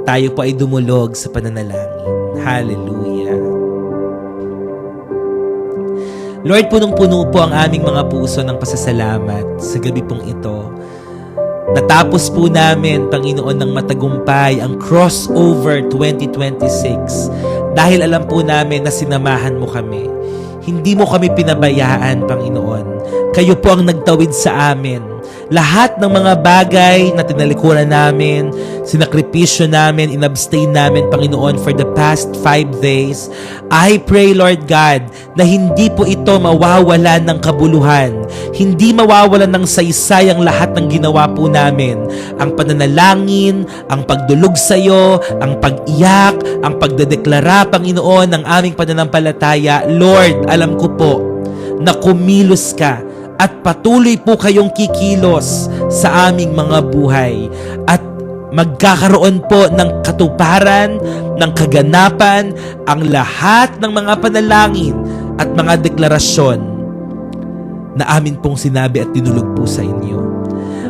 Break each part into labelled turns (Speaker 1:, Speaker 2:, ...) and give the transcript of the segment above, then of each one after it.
Speaker 1: tayo po ay dumulog sa pananalangin. Hallelujah. Lord, punong-puno po ang aming mga puso ng pasasalamat sa gabi pong ito. Natapos po namin, Panginoon, ng matagumpay ang Crossover 2026 dahil alam po namin na sinamahan mo kami. Hindi mo kami pinabayaan, Panginoon. Kayo po ang nagtawid sa amin. Lahat ng mga bagay na tinalikuran namin, sinakripisyo namin, inabstain namin, Panginoon, for the past 5 days, I pray, Lord God, na hindi po ito mawawalan ng kabuluhan. Hindi mawawalan ng saysay ang lahat ng ginawa po namin. Ang pananalangin, ang pagdulog sa iyo, ang pag-iyak, ang pagdedeklara, Panginoon, ng aming pananampalataya. Lord, alam ko po na kumilos ka at patuloy po kayong kikilos sa aming mga buhay at magkakaroon po ng katuparan, ng kaganapan ang lahat ng mga panalangin at mga deklarasyon na amin pong sinabi at dinulog po sa inyo.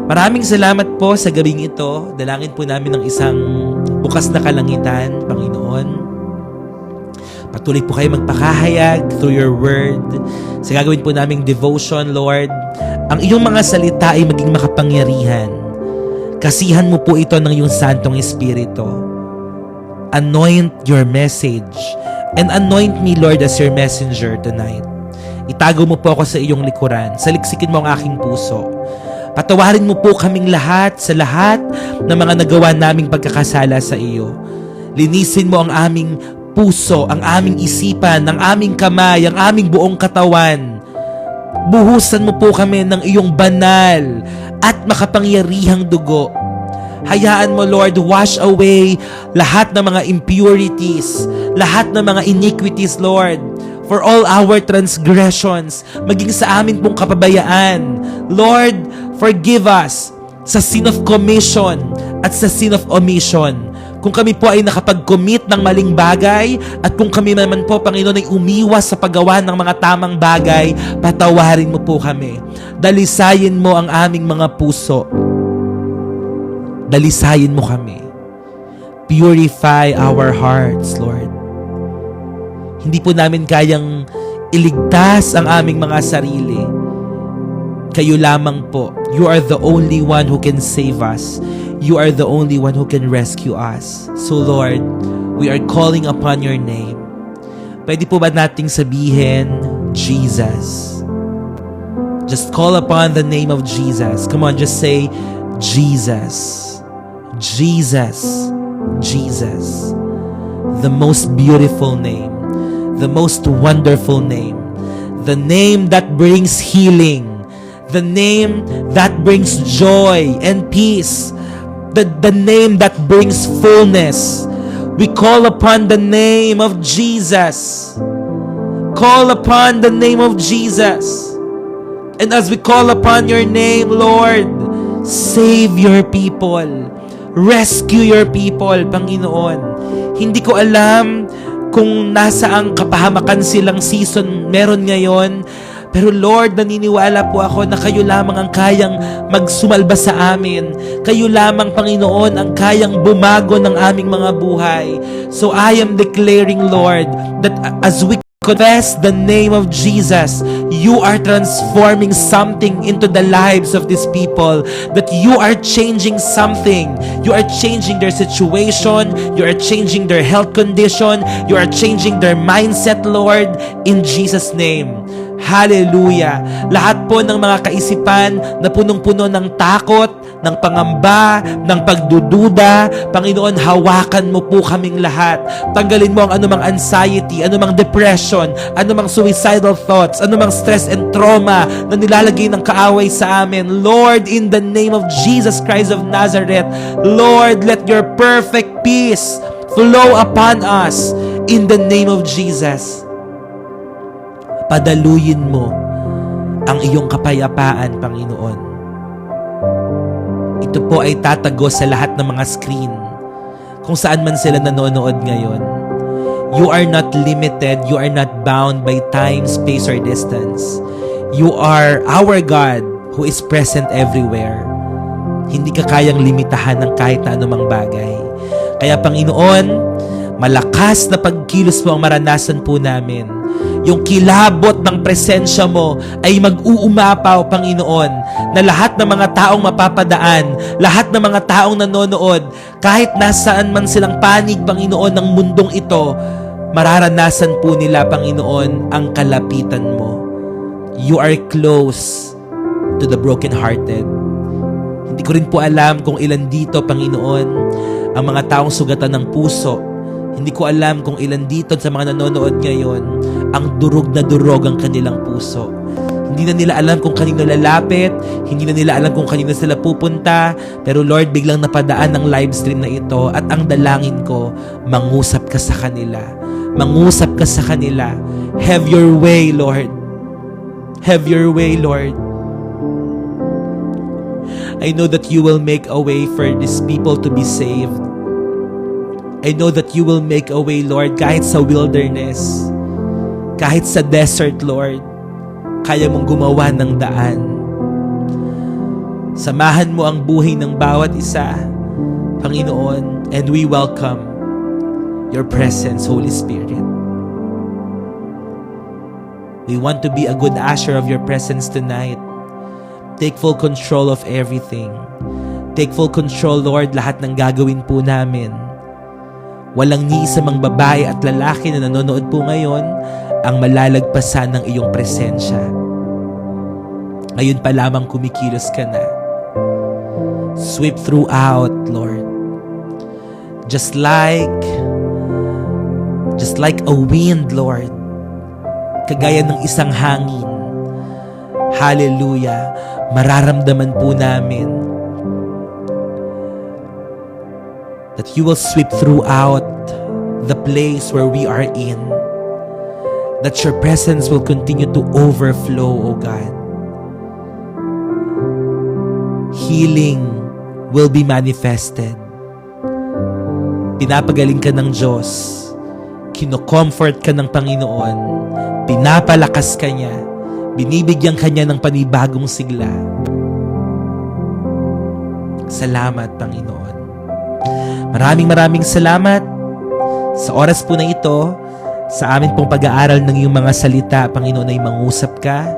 Speaker 1: Maraming salamat po sa gabing ito. Dalangin po namin ng isang bukas na kalangitan, Panginoon. Patuloy po kayo magpakahayag through your word. Sa gagawin po naming devotion, Lord, ang iyong mga salita ay maging makapangyarihan. Kasihan mo po ito ng iyong Santong Espiritu. Anoint your message and anoint me, Lord, as your messenger tonight. Itago mo po ako sa iyong likuran. Saliksikin mo ang aking puso. Patawarin mo po kaming lahat sa lahat ng mga nagawa naming pagkakasala sa iyo. Linisin mo ang aming puso, ang aming isipan, ang aming kamay, ang aming buong katawan. Buhusan mo po kami ng iyong banal at makapangyarihang dugo. Hayaan mo, Lord, wash away lahat ng mga impurities, lahat ng mga iniquities, Lord, for all our transgressions, maging sa amin pong kapabayaan. Lord, forgive us sa sin of commission at sa sin of omission. Kung kami po ay nakapag-commit ng maling bagay at kung kami naman po, Panginoon, ay umiwas sa paggawa ng mga tamang bagay, patawarin mo po kami. Dalisayin mo ang aming mga puso. Dalisayin mo kami. Purify our hearts, Lord. Hindi po namin kayang iligtas ang aming mga sarili. Kayo lamang po. You are the only one who can save us. You are the only one who can rescue us. So Lord, we are calling upon your name. Pwede po ba nating sabihin, Jesus? Just call upon the name of Jesus. Come on, just say, Jesus. Jesus. Jesus. The most beautiful name. The most wonderful name. The name that brings healing. The name that brings joy and peace. The name that brings fullness. We call upon the name of Jesus. Call upon the name of Jesus. And as we call upon your name, Lord, save your people. Rescue your people, Panginoon. Hindi ko alam kung nasaang kapahamakan silang season meron ngayon. Pero Lord, naniniwala po ako na kayo lamang ang kayang magsumalba sa amin. Kayo lamang, Panginoon, ang kayang bumago ng aming mga buhay. So I am declaring, Lord, that as we confess the name of Jesus, you are transforming something into the lives of these people. That you are changing something. You are changing their situation. You are changing their health condition. You are changing their mindset, Lord, in Jesus' name. Hallelujah! Lahat po ng mga kaisipan na punong-puno ng takot, ng pangamba, ng pagdududa, Panginoon, hawakan mo po kaming lahat. Tanggalin mo ang anumang anxiety, anumang depression, anumang suicidal thoughts, anumang stress and trauma na nilalagay ng kaaway sa amin. Lord, in the name of Jesus Christ of Nazareth, Lord, let your perfect peace flow upon us in the name of Jesus. Padaluyin mo ang iyong kapayapaan, Panginoon. Ito po ay tatago sa lahat ng mga screen kung saan man sila nanonood ngayon. You are not limited. You are not bound by time, space, or distance. You are our God who is present everywhere. Hindi ka kayang limitahan ng kahit na anumang bagay. Kaya Panginoon, malakas na pagkilos mo ang maranasan po namin. Yung kilabot ng presensya mo ay mag-uumapaw, Panginoon, na lahat ng mga taong mapapadaan, lahat ng mga taong nanonood, kahit nasaan man silang panig, Panginoon, ng mundong ito, mararanasan po nila, Panginoon, ang kalapitan mo. You are close to the brokenhearted. Hindi ko rin po alam kung ilan dito, Panginoon, ang mga taong sugatan ng puso. Hindi ko alam kung ilan dito sa mga nanonood ngayon ang durog na durog ang kanilang puso. Hindi na nila alam kung kanino lalapit, hindi na nila alam kung kanino sila pupunta, pero Lord, biglang napadaan ng live stream na ito at ang dalangin ko, mangusap ka sa kanila. Mangusap ka sa kanila. Have your way, Lord. Have your way, Lord. I know that you will make a way for these people to be saved. I know that you will make a way, Lord, kahit sa wilderness, kahit sa desert, Lord, kaya mong gumawa ng daan. Samahan mo ang buhay ng bawat isa, Panginoon, and we welcome your presence, Holy Spirit. We want to be a good usher of your presence tonight. Take full control of everything. Take full control, Lord, lahat ng gagawin po namin. Walang ni isa mang babae at lalaki na nanonood po ngayon ang malalagpasan ng iyong presensya. Ngayon pa lamang kumikilos ka na. Sweep throughout, Lord. Just like a wind, Lord. Kagaya ng isang hangin. Hallelujah. Mararamdaman po namin that you will sweep throughout the place where we are in. That your presence will continue to overflow, O God. Healing will be manifested. Pinapagaling ka ng Diyos. Kino-comfort ka ng Panginoon. Pinapalakas ka niya. Binibigyan ka niya ng panibagong sigla. Salamat, Panginoon. Maraming salamat sa oras po na ito, sa amin pong pag-aaral ng iyong mga salita, Panginoon, ay mangusap ka.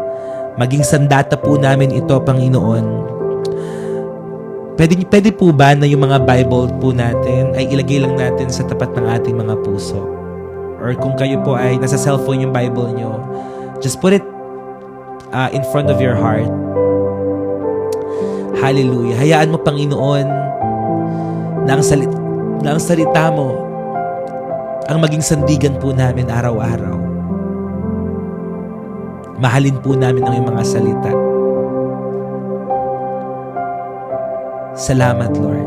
Speaker 1: Maging sandata po namin ito, Panginoon. Pwede po ba na yung mga Bible po natin ay ilagay lang natin sa tapat ng ating mga puso? Or kung kayo po ay nasa cellphone yung Bible nyo, just put it in front of your heart. Hallelujah. Hayaan mo, Panginoon, na ang salita mo ang maging sandigan po namin araw-araw. Mahalin po namin ang iyong mga salita. Salamat, Lord,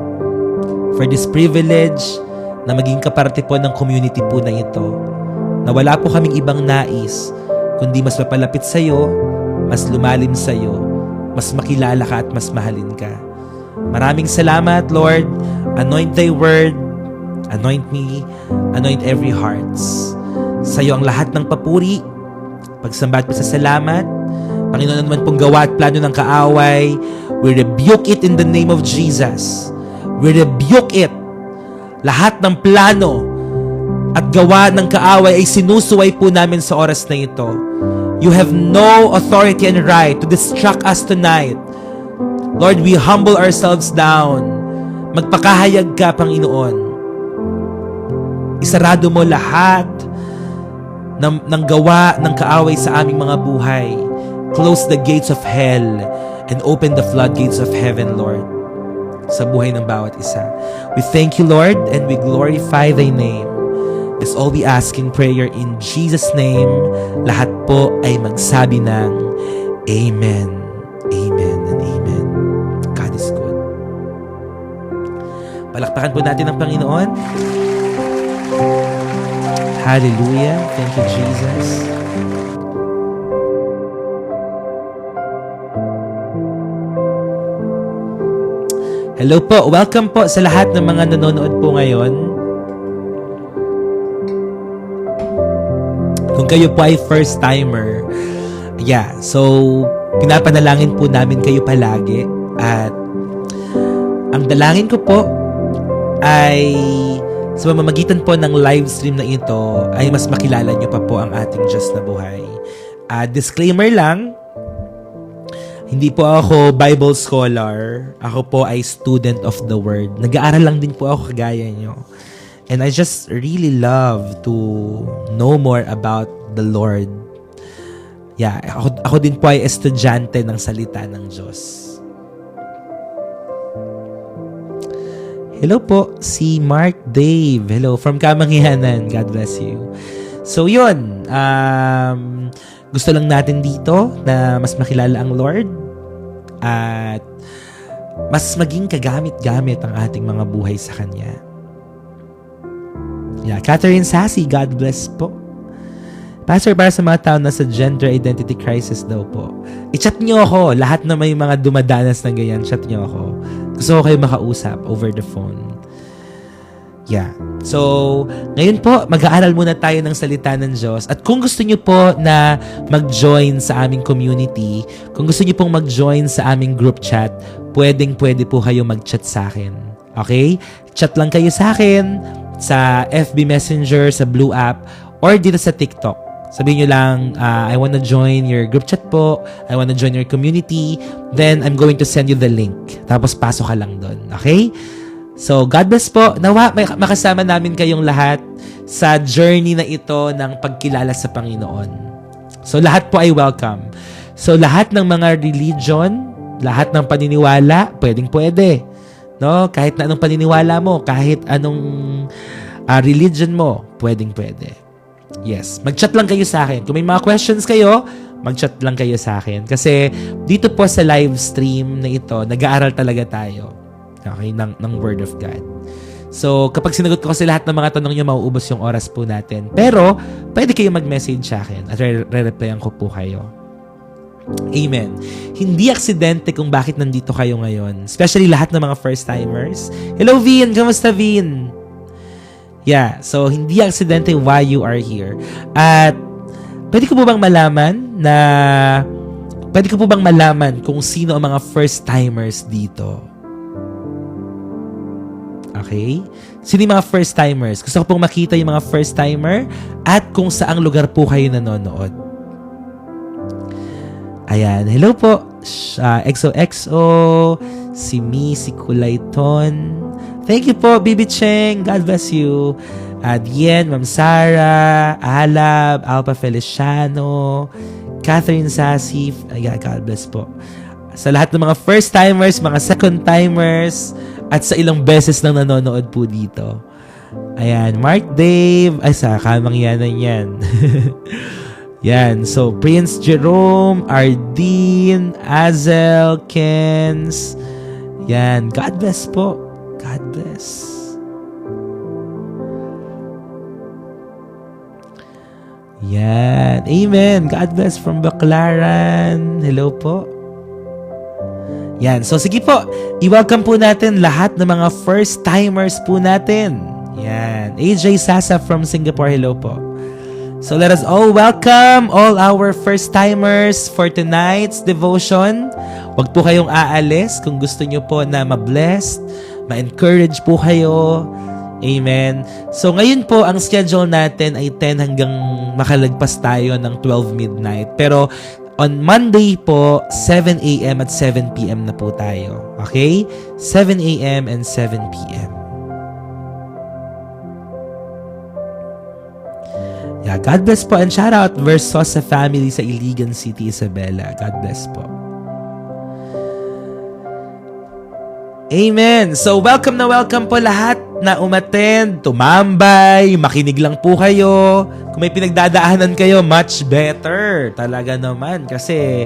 Speaker 1: for this privilege na maging kaparte po ng community po na ito, na wala po kaming ibang nais, kundi mas mapalapit sa iyo, mas lumalim sa iyo, mas makilala ka at mas mahalin ka. Maraming salamat, Lord. Anoint thy word, anoint me, anoint every hearts. Sa iyo ang lahat ng papuri, pagsamba at pasasalamat. Panginoon, naman pong gawa at plano ng kaaway, we rebuke it in the name of Jesus. We rebuke it. Lahat ng plano at gawa ng kaaway ay sinusuway po namin sa oras na ito. You have no authority and right to distract us tonight. Lord, we humble ourselves down. Magpakahayag ka, Panginoon. Isarado mo lahat ng gawa ng kaaway sa aming mga buhay. Close the gates of hell and open the floodgates of heaven, Lord, sa buhay ng bawat isa. We thank you, Lord, and we glorify thy name. This all we ask in prayer in Jesus' name. Lahat po ay magsabi ng Amen, Amen, and Amen. God is good. Palakpakan po natin ang Panginoon. Hallelujah. Thank you, Jesus. Hello po. Welcome po sa lahat ng mga nanonood po ngayon. Kung kayo po ay first timer, so pinapanalangin po namin kayo palagi, at ang dalangin ko po ay Sa pamamagitan po ng live stream na ito, ay mas makilala nyo pa po ang ating Diyos na buhay. Disclaimer lang, hindi po ako Bible scholar. Ako po ay student of the Word. Nag-aaral lang din po ako kagaya nyo. And I just really love to know more about the Lord. Yeah, ako din po ay estudyante ng salita ng Diyos. Hello po, si Mark Dave. Hello, from Kamangyanan. God bless you. So yun, gusto lang natin dito na mas makilala ang Lord at mas maging kagamit-gamit ang ating mga buhay sa Kanya. Yeah, Catherine Sassy, God bless po. Pastor, para sa mga tao na sa gender identity crisis daw po, i-chat nyo ako. Lahat na may mga dumadanas ng ganyan, chat nyo ako. Gusto ko kayo makausap over the phone. Yeah. So, ngayon po, mag-aaral muna tayo ng salita ng Diyos. At kung gusto nyo po na mag-join sa aming community, kung gusto nyo pong mag-join sa aming group chat, pwede po kayo mag-chat sa akin. Okay? Chat lang kayo sa akin sa FB Messenger, sa Blue App, or dito sa TikTok. Sabihin nyo lang, I wanna join your group chat po, I wanna join your community, then I'm going to send you the link. Tapos pasok ka lang doon. Okay? So, God bless po. Nawa, makasama namin kayong lahat sa journey na ito ng pagkilala sa Panginoon. So, lahat po ay welcome. So, lahat ng mga religion, lahat ng paniniwala, pwede. No? Kahit na anong paniniwala mo, kahit anong religion mo, pwede. Yes. Mag-chat lang kayo sa akin. Kung may mga questions kayo, mag-chat lang kayo sa akin. Kasi dito po sa live stream na ito, nag-aaral talaga tayo. Okay? Ng Word of God. So, kapag sinagot ko kasi lahat ng mga tanong nyo, mauubos yung oras po natin. Pero, pwede kayo mag-message sa akin at re-replyan ko po kayo. Amen. Hindi aksidente kung bakit nandito kayo ngayon. Especially lahat ng mga first-timers. Hello, Vin! Kamusta, Vin? Yeah, so hindi aksidente why you are here. At pwede ko po bang malaman kung sino ang mga first-timers dito? Okay? Sino yung mga first-timers? Gusto ko pong makita yung mga first-timer at kung saang lugar po kayo nanonood. Ayan, hello po. XOXO, si Mi, si Kulayton. Thank you po, Bibi Cheng. God bless you. Dien, Ma'am Sara, Alab, Alpha Feliciano, Catherine Sassif. God bless po. Sa lahat ng mga first-timers, mga second-timers, at sa ilang beses nang nanonood po dito. Ayan, Mark Dave. Ay, sa Kamangyanan yan. Yan. So, Prince Jerome, Ardeen, Azel, Kens. Yan. God bless po. God bless. Yan. Amen. God bless from Baclaran. Hello po. Yan. So, sige po. I-welcome po natin lahat ng mga first-timers po natin. Yan. AJ Sasa from Singapore. Hello po. So let us all welcome all our first-timers for tonight's devotion. Huwag po kayong aalis kung gusto nyo po na ma-blessed, ma-encourage po kayo. Amen. So ngayon po, ang schedule natin ay 10 hanggang makalagpas tayo ng 12 midnight. Pero on Monday po, 7 a.m. at 7 p.m. na po tayo. Okay? 7 a.m. and 7 p.m. Yeah, God bless po and shout out Versosa family sa Iligan City, Isabela. God bless po. Amen. So welcome po lahat na umattend, tumambay, makinig lang po kayo. Kung may pinagdadaanan kayo, much better. Talaga naman kasi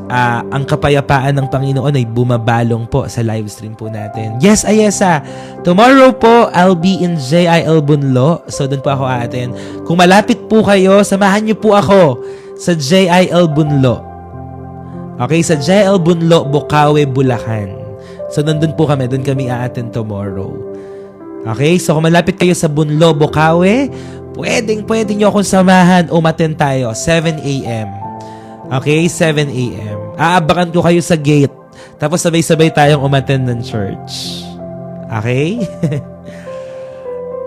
Speaker 1: ang kapayapaan ng Panginoon ay bumabalong po sa live stream po natin. Yes, Ayesa. Tomorrow po, I'll be in JIL Bunlo. So, doon po ako aatin. Kung malapit po kayo, samahan niyo po ako sa JIL Bunlo. Okay, sa JIL Bunlo, Bukawe, Bulacan. So, nandun po kami. Doon kami aatin tomorrow. Okay, so kung malapit kayo sa Bunlo, Bukawe, pwede nyo akong samahan. Umaten tayo, 7 a.m. Okay, 7 a.m. Aabakan ko kayo sa gate. Tapos sabay-sabay tayong umattend ng church. Okay?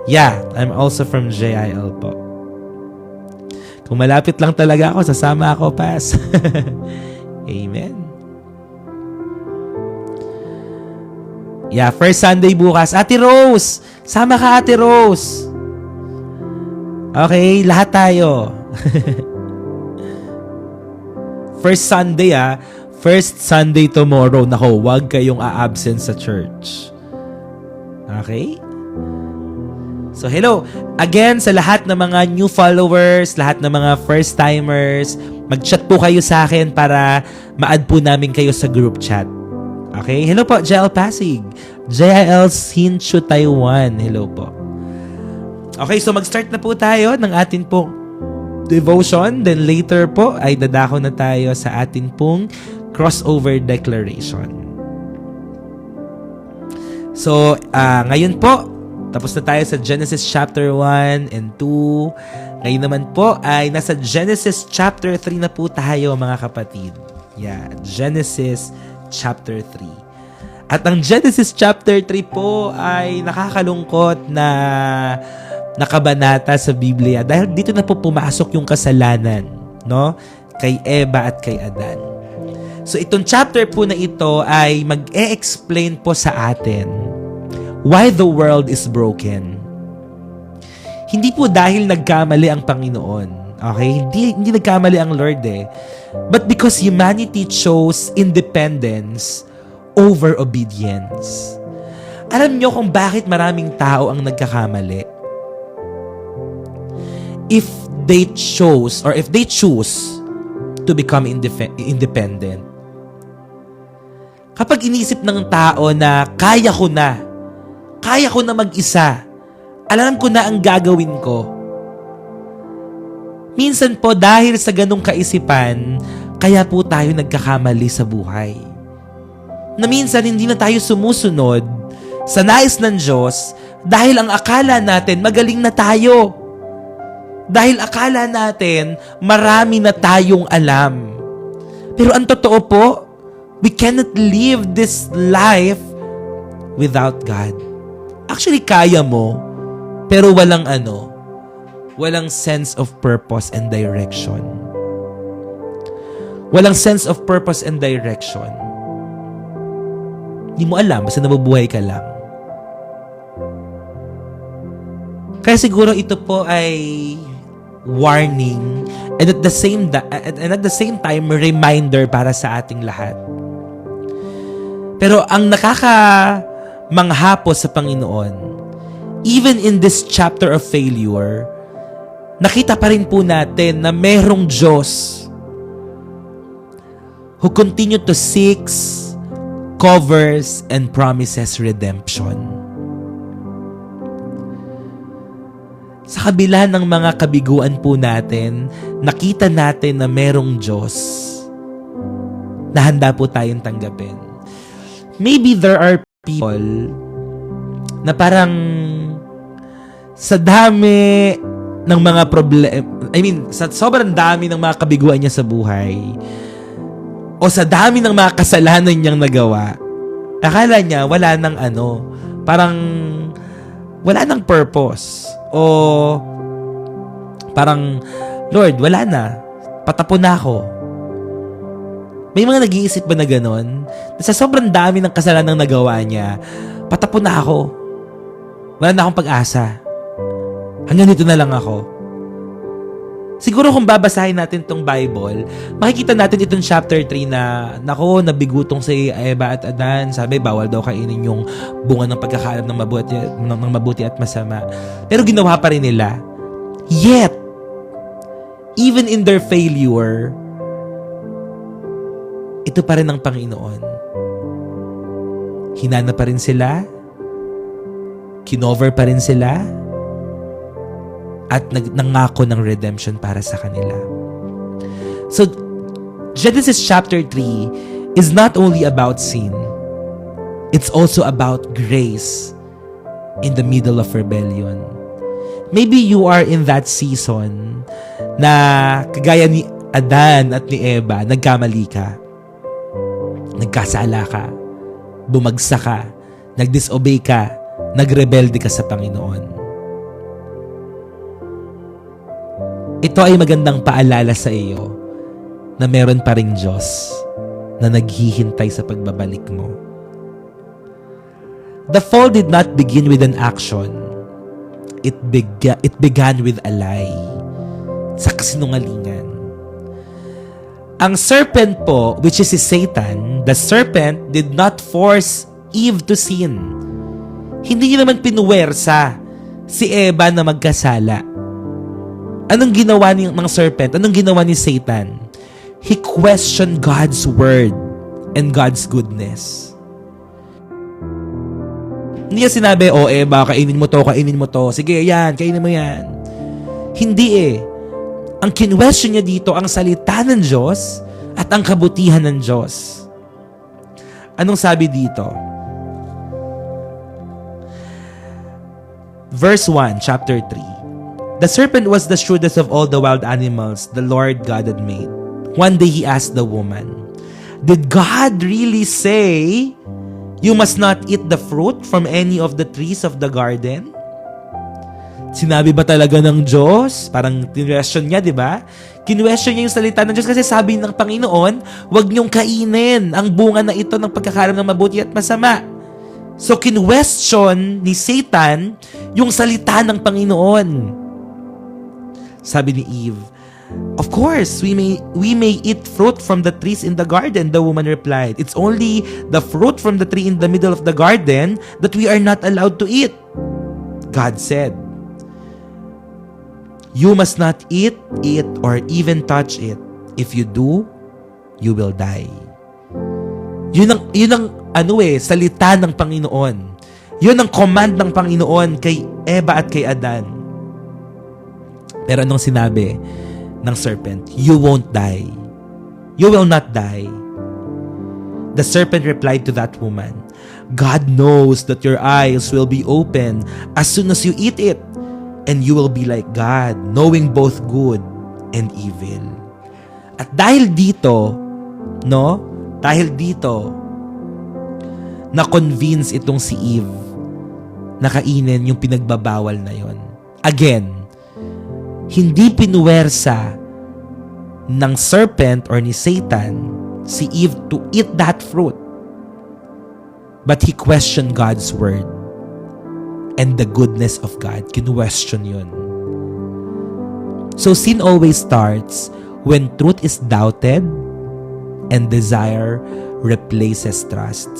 Speaker 1: Yeah, I'm also from JIL po. Kung malapit lang talaga ako, sasama ako, Pas. Amen. Yeah, first Sunday bukas. Ate Rose! Sama ka, Ate Rose! Okay, lahat tayo. First Sunday First Sunday tomorrow. Nako, wag kayong a-absent sa church. Okay? So, hello. Again, sa lahat ng mga new followers, lahat ng mga first-timers, mag-chat po kayo sa akin para ma-add po namin kayo sa group chat. Okay? Hello po, JL Pasig. JIL Hsinchu, Taiwan. Hello po. Okay, so mag-start na po tayo ng atin pong devotion. Then later po ay dadako na tayo sa atin pong crossover declaration. So, ngayon po, tapos na tayo sa Genesis chapter 1 and 2. Ngayon naman po ay nasa Genesis chapter 3 na po tayo, mga kapatid. Yeah, Genesis chapter 3. At ang Genesis chapter 3 po ay nakakalungkot na nakabanata sa Biblia dahil dito na po pumasok yung kasalanan, no? Kay Eva at kay Adan. So itong chapter po na ito ay mag-e-explain po sa atin why the world is broken. Hindi po dahil nagkamali ang Panginoon. Okay? Hindi nagkamali ang Lord But because humanity chose independence over obedience. Alam nyo kung bakit maraming tao ang nagkakamali? If they choose to become independent. Kapag inisip ng tao na kaya ko na mag-isa, alam ko na ang gagawin ko. Minsan po dahil sa ganong kaisipan, kaya po tayo nagkakamali sa buhay. Na minsan hindi na tayo sumusunod sa nais ng Diyos dahil ang akala natin magaling na tayo. Dahil akala natin marami na tayong alam. Pero ang totoo po, we cannot live this life without God. Actually, kaya mo, pero walang sense of purpose and direction. Walang sense of purpose and direction. Hindi mo alam, basta nabubuhay ka lang. Kaya siguro ito po ay warning and at the same time reminder para sa ating lahat. Pero ang mangha po sa Panginoon, even in this chapter of failure, nakita pa rin po natin na merong Diyos who continue to seeks, covers, and promises redemption. Sa kabila ng mga kabiguan po natin, nakita natin na merong Diyos na handa po tayong tanggapin. Maybe there are people na parang sa dami ng mga sa sobrang dami ng mga kabiguan niya sa buhay o sa dami ng mga kasalanan niyang nagawa, akala niya wala nang parang wala nang purpose. O parang, Lord, wala na. Patapon na ako. May mga nag-iisip ba na ganon? Sa sobrang dami ng kasalanang nagawa niya, patapon na ako. Wala na akong pag-asa. Hanggang dito na lang ako. Siguro kung babasahin natin tong Bible, makikita natin itong chapter 3 na, nabigutong si Eva at Adan. Sabi, bawal daw kainin yung bunga ng pagkakaalam ng mabuti at masama. Pero ginawa pa rin nila. Yet, even in their failure, ito pa rin ang Panginoon. Hinana pa rin sila. Kinover pa rin sila. At nangako ng redemption para sa kanila. So, Genesis chapter 3 is not only about sin. It's also about grace in the middle of rebellion. Maybe you are in that season na kagaya ni Adan at ni Eva, nagkamali ka. Nagkasala ka. Bumagsak ka. Nagdisobey ka. Nagrebelde ka sa Panginoon. ito ay magandang paalala sa iyo na meron pa ring Diyos na naghihintay sa pagbabalik mo. The fall did not begin with an action. It began with a lie. Sa kasinungalingan. Ang serpent po, which is si Satan, the serpent did not force Eve to sin. Hindi niya naman pinuwersa si Eva na magkasala. Anong ginawa ng serpent? Anong ginawa ni Satan? He questioned God's word and God's goodness. Hindi niya sinabi, Eva, kainin mo to. Sige, yan, kainin mo yan. Hindi eh. Ang kinwestiyon niya dito, ang salita ng Diyos at ang kabutihan ng Diyos. Anong sabi dito? Verse 1, chapter 3. The serpent was the shrewdest of all the wild animals the Lord God had made. One day he asked the woman, "Did God really say, you must not eat the fruit from any of the trees of the garden?" Sinabi ba talaga ng Diyos? Parang kinwestiyon niya, di ba? Kinwestiyon niya yung salita ng Diyos kasi sabi ng Panginoon, huwag niyong kainin ang bunga na ito ng pagkakalam ng mabuti at masama. So, kinwestiyon ni Satan yung salita ng Panginoon. Sabi ni Eve, "Of course, we may eat fruit from the trees in the garden," the woman replied. "It's only the fruit from the tree in the middle of the garden that we are not allowed to eat." God said, "You must not eat it or even touch it. If you do, you will die." Yun ang salita ng Panginoon. Yun ang command ng Panginoon kay Eva at kay Adan. Pero anong sinabi ng serpent? "You won't die. You will not die." The serpent replied to that woman, "God knows that your eyes will be open as soon as you eat it, and you will be like God, knowing both good and evil." At dahil dito, na-convince itong si Eve na kainin yung pinagbabawal na yon. Again, hindi pinuwersa ng serpent or ni Satan si Eve to eat that fruit. But he questioned God's word and the goodness of God. Kinwestiyon yun. So sin always starts when truth is doubted and desire replaces trust.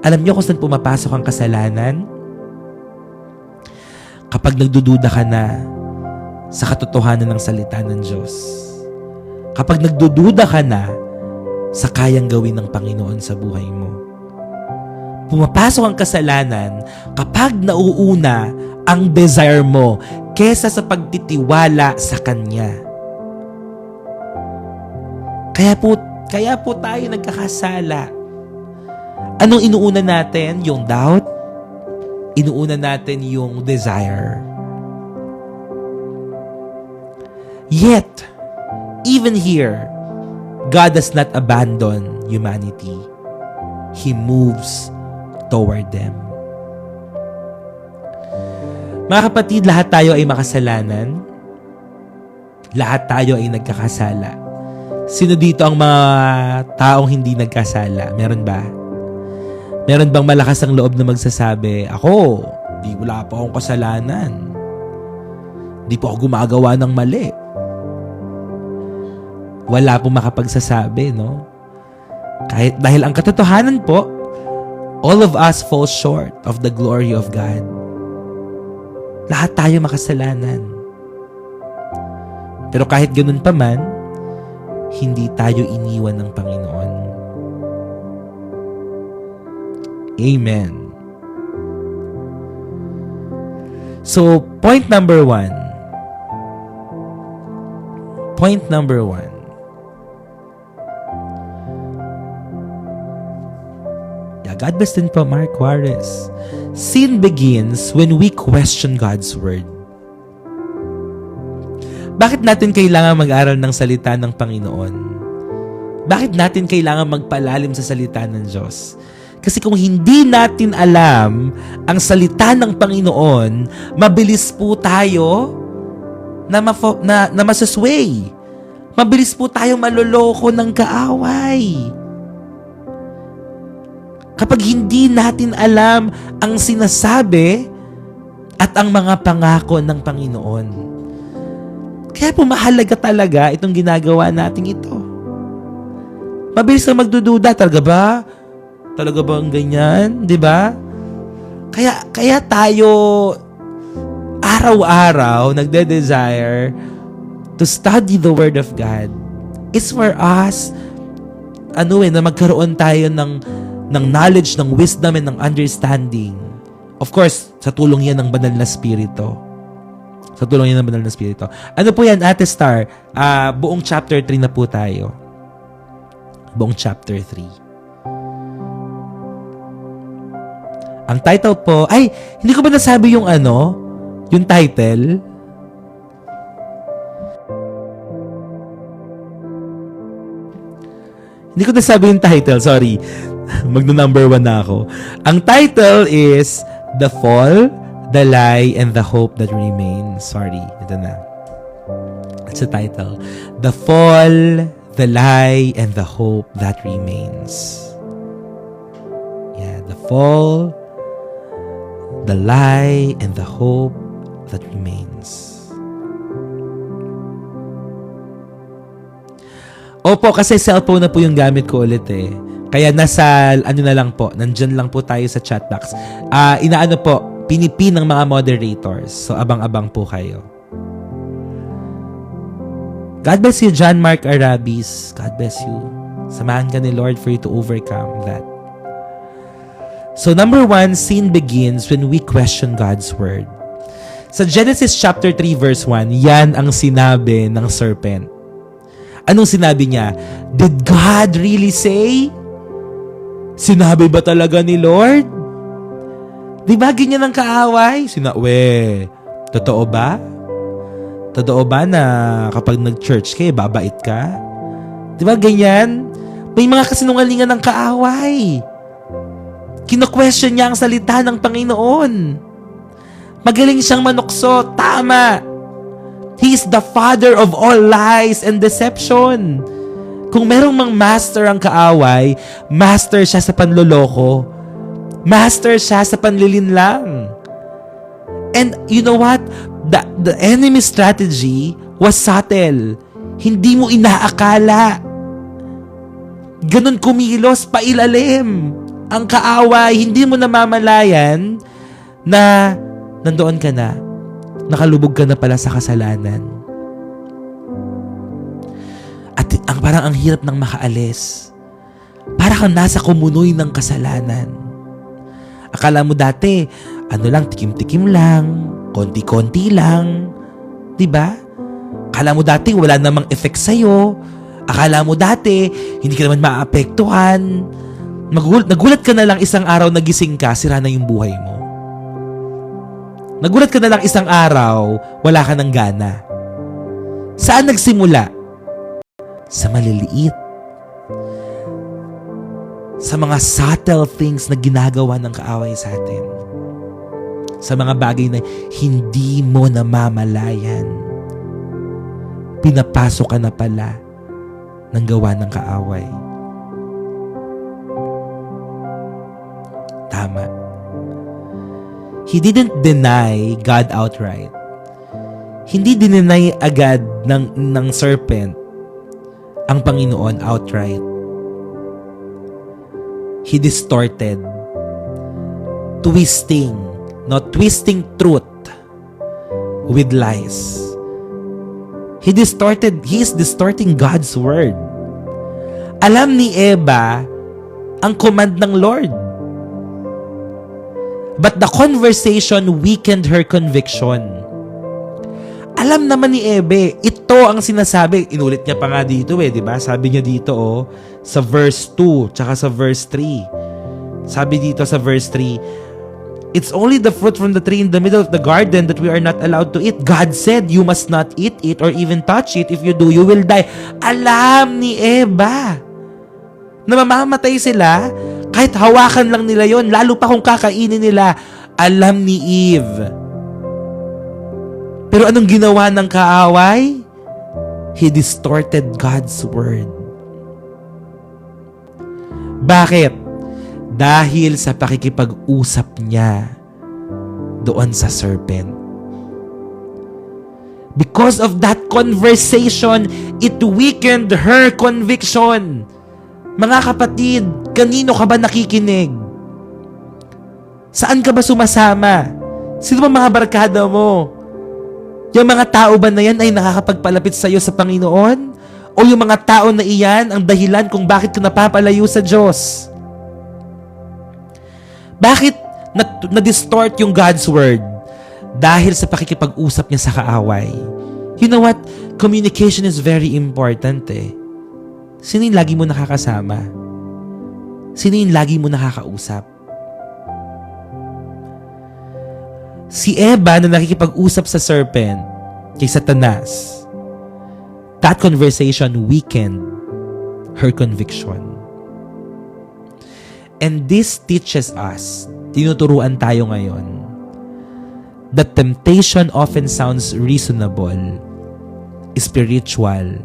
Speaker 1: Alam niyo kung saan pumapasok ang kasalanan? Kapag nagdududa ka na sa katotohanan ng salita ng Diyos. Kapag nagdududa ka na sa kayang gawin ng Panginoon sa buhay mo. Pumapasok ang kasalanan kapag nauuna ang desire mo kesa sa pagtitiwala sa Kanya. Kaya po tayo nagkakasala. Anong inuuna natin? Yung doubt? Inuuna natin yung desire. Yet, even here, God does not abandon humanity. He moves toward them. Mga kapatid, lahat tayo ay makasalanan. Lahat tayo ay nagkakasala. Sino dito ang mga taong hindi nagkasala? Meron ba? Meron bang malakas ang loob na magsasabi, wala pa akong kasalanan. Di po ako gumagawa ng mali. Wala pong makapagsasabi, no? Dahil ang katotohanan po, all of us fall short of the glory of God. Lahat tayo makasalanan. Pero kahit ganun pa man, hindi tayo iniwan ng Panginoon. Amen. So, point number one. God bless din po, Mark Juarez. Sin begins when we question God's word. Bakit natin kailangan mag-aral ng salita ng Panginoon? Bakit natin kailangan magpalalim sa salita ng Diyos? Kasi kung hindi natin alam ang salita ng Panginoon, mabilis po tayo na masasway. Mabilis po tayong maloloko ng kaaway. Kapag hindi natin alam ang sinasabi at ang mga pangako ng Panginoon. Kaya po mahalaga talaga itong ginagawa natin ito. Mabilis na magdududa, talaga ba? Talaga ba ang ganyan? 'Di ba? Kaya tayo araw-araw nagde-desire to study the Word of God. It's for us na magkaroon tayo ng knowledge, ng wisdom, and ng understanding. Of course, sa tulong yan ng Banal na Espiritu. Sa tulong yan ng Banal na Espiritu. Ano po yan, Ate Star? Buong chapter 3 na po tayo. Buong chapter 3. Ang title po, hindi ko ba nasabi yung yung title? Hindi ko nasabi yung title, sorry. Magno-number 1 na ako. Ang title is The Fall, The Lie, and the Hope That Remains. Sorry, ito na. It's the title. The Fall, The Lie, and the Hope That Remains. Yeah, the fall, the lie, and the hope that remains. Opo, kasi cellphone na po yung gamit ko ulit eh. Kaya nasa, na lang po, nandyan lang po tayo sa chat box. Pinipin ng mga moderators. So, abang-abang po kayo. God bless you, John Mark Arabis. God bless you. Samahan ka ni Lord for you to overcome that. So, number 1, sin begins when we question God's word. Sa Genesis chapter 3 verse 1, yan ang sinabi ng serpent. Anong sinabi niya? Did God really say? Sinabi ba talaga ni Lord? Di ba ganyan ang kaaway? Totoo ba? Totoo ba na kapag nag-church kayo, babait ka? Di ba ganyan? May mga kasinungalingan ng kaaway. Kino-question niya ang salita ng Panginoon. Magaling siyang manukso. Tama. He is the father of all lies and deception. Kung merong mang master ang kaaway, master siya sa panloloko. Master siya sa panlilinlang. And you know what? The enemy strategy was subtle. Hindi mo inaakala. Ganon kumilos, pailalim. Ang kaaway, hindi mo namamalayan na nandoon ka na. Nakalubog ka na pala sa kasalanan. At parang ang hirap nang makaalis. Para kang nasa kumunoy ng kasalanan. Akala mo dati, tikim-tikim lang, konti-konti lang. Diba? Akala mo dati, wala namang effect sa'yo. Akala mo dati, hindi ka naman maapektuhan. Nagulat ka na lang isang araw nagising ka, sira na yung buhay mo. Nagulat ka na lang isang araw, wala ka ng gana. Saan nagsimula? Sa maliliit. Sa mga subtle things na ginagawa ng kaaway sa atin. Sa mga bagay na hindi mo namamalayan. Pinapasok ka na pala ng gawa ng kaaway. Tama. He didn't deny God outright. Hindi dineny agad ng serpent ang Panginoon outright. He distorted. Twisting truth with lies. He is distorting God's word. Alam ni Eva ang command ng Lord. But the conversation weakened her conviction. Alam naman ni Eve, ito ang sinasabi. Inulit niya pa nga dito di ba? Sabi niya dito sa verse 2, tsaka sa verse 3. Sabi dito sa verse 3, it's only the fruit from the tree in the middle of the garden that we are not allowed to eat. God said, you must not eat it or even touch it. If you do, you will die. Alam ni Eva na mamamatay sila kahit hawakan lang nila yon, lalo pa kung kakainin nila. Alam ni Eve. Pero anong ginawa ng kaaway? He distorted God's word. Bakit? Dahil sa pakikipag-usap niya doon sa serpent. Because of that conversation, it weakened her conviction. Mga kapatid, kanino ka ba nakikinig? Saan ka ba sumasama? Sino ba mga barkada mo? Yung mga tao ba na yan ay nakakapagpalapit sa iyo sa Panginoon? O yung mga tao na iyan ang dahilan kung bakit ka napapalayo sa Diyos? Bakit na-distort yung God's Word? Dahil sa pakikipag-usap niya sa kaaway. You know what? Communication is very important eh. Sino yung lagi mo nakakasama? Sino yung lagi mo nakakausap? Si Eva na nakikipag-usap sa serpent kay Satanas, that conversation weakened her conviction. And this teaches us, tinuturuan tayo ngayon, that temptation often sounds reasonable, spiritual,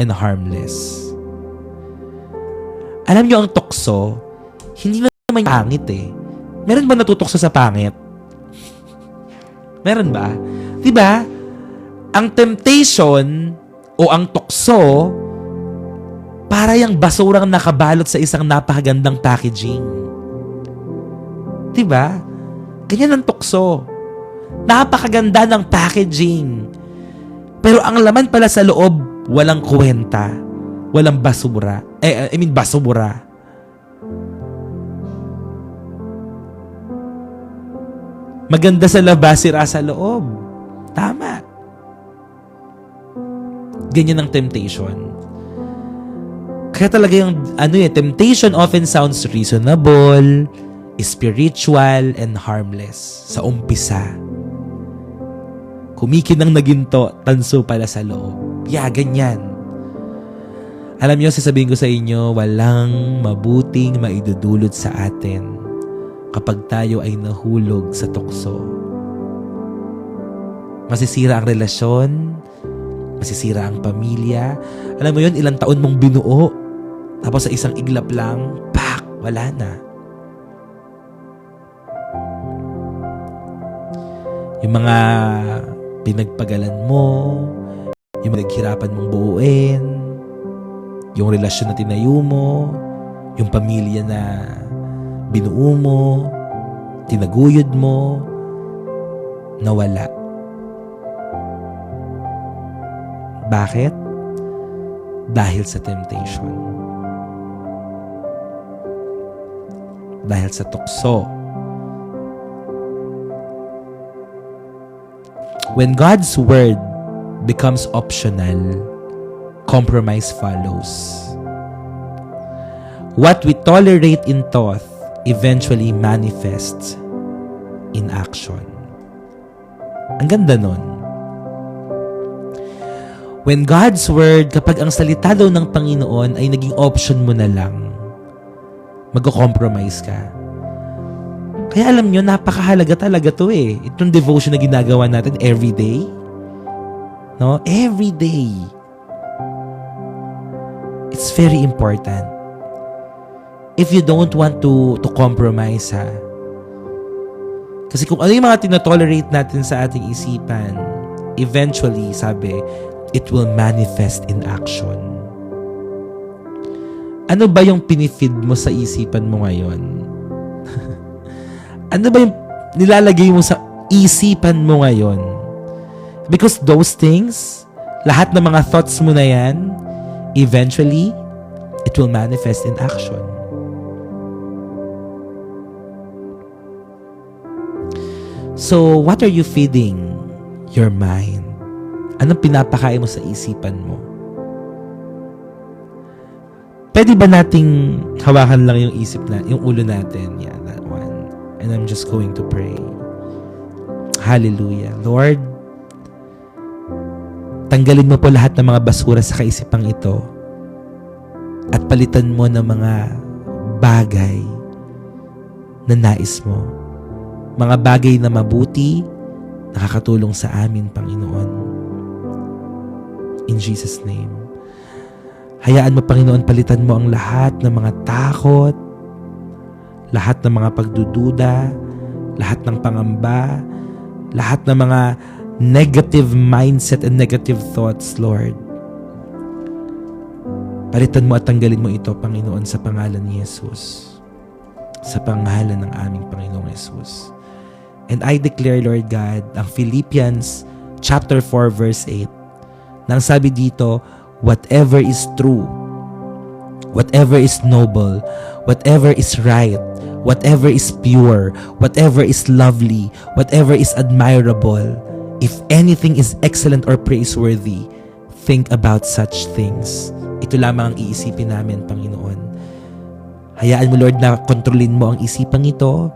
Speaker 1: and harmless. Alam nyo, ang tukso, hindi naman pangit eh. Meron ba natutokso sa pangit? Meron ba? Diba? Ang temptation o ang tukso, para yung basurang nakabalot sa isang napakagandang packaging. Diba? Ganyan ang tukso. Napakaganda ng packaging. Pero ang laman pala sa loob, walang kwenta. Walang basura. Basura. Maganda sa labas, sira sa loob. Tama. Ganyan ang temptation. Kaya talaga yung, temptation often sounds reasonable, spiritual, and harmless. Sa umpisa. Kumikinang na ginto, tanso pala sa loob. Yeah, ganyan. Alam niyo, sasabihin ko sa inyo, walang mabuting maidudulot sa atin kapag tayo ay nahulog sa tukso. Masisira ang relasyon, masisira ang pamilya. Alam mo yun, ilang taon mong binuo, tapos sa isang iglap lang, pak, wala na. Yung mga pinagpagalan mo, yung naghirapan mong buuin, yung relasyon na tinayo mo, yung pamilya na binuo mo, tinaguyod mo, nawala. Bakit? Dahil sa temptation. Dahil sa tukso. When God's word becomes optional, compromise follows. What we tolerate in thought eventually manifests in action. Ang ganda nun. When God's word, kapag ang salita daw ng Panginoon ay naging option mo na lang, mag-compromise ka. Kaya alam nyo, napakahalaga talaga to eh. Itong devotion na ginagawa natin every day. No? Every day. It's very important. If you don't want to compromise, ha? Kasi kung ano yung mga tinotolerate natin sa ating isipan, eventually, sabi, it will manifest in action. Ano ba yung pinifeed mo sa isipan mo ngayon? Ano ba yung nilalagay mo sa isipan mo ngayon? Because those things, lahat ng mga thoughts mo na yan, eventually, it will manifest in action. So, what are you feeding your mind? Anong pinapakain mo sa isipan mo? Pwede ba nating hawakan lang yung isip na, yung ulo natin? Yeah, that one. And I'm just going to pray. Hallelujah. Lord, tanggalin mo po lahat ng mga basura sa kaisipang ito at palitan mo ng mga bagay na nais mo. Mga bagay na mabuti, nakakatulong sa amin, Panginoon. In Jesus' name. Hayaan mo, Panginoon, palitan mo ang lahat ng mga takot, lahat ng mga pagdududa, lahat ng pangamba, lahat ng mga negative mindset and negative thoughts, Lord. Palitan mo at tanggalin mo ito, Panginoon, sa pangalan ni Jesus. Sa pangalan ng aming Panginoong Jesus. And I declare, Lord God, ang Philippians chapter 4 verse 8, nang sabi dito, whatever is true, whatever is noble, whatever is right, whatever is pure, whatever is lovely, whatever is admirable, if anything is excellent or praiseworthy, think about such things. Ito lamang ang iisipin namin, Panginoon. Hayaan mo, Lord, na kontrolin mo ang isipang ito.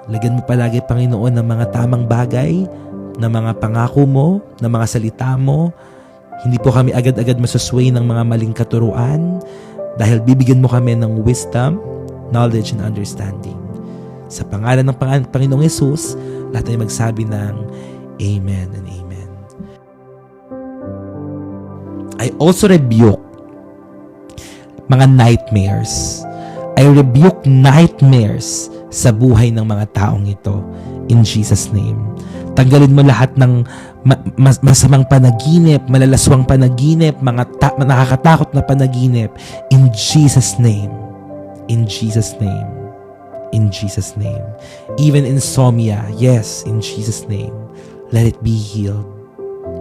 Speaker 1: Lagyan mo palagi, Panginoon, ng mga tamang bagay, ng mga pangako mo, ng mga salita mo. Hindi po kami agad-agad masusway ng mga maling katuruan dahil bibigyan mo kami ng wisdom, knowledge, and understanding. Sa pangalan ng Panginoong Jesus, lahat ay magsabi ng Amen and Amen. I also rebuke mga nightmares. I rebuke nightmares sa buhay ng mga taong ito in Jesus' name. Tanggalin mo lahat ng masamang panaginip, malalaswang panaginip, mga nakakatakot na panaginip in Jesus' name. In Jesus' name. In Jesus' name. Even insomnia, yes, in Jesus' name. Let it be healed.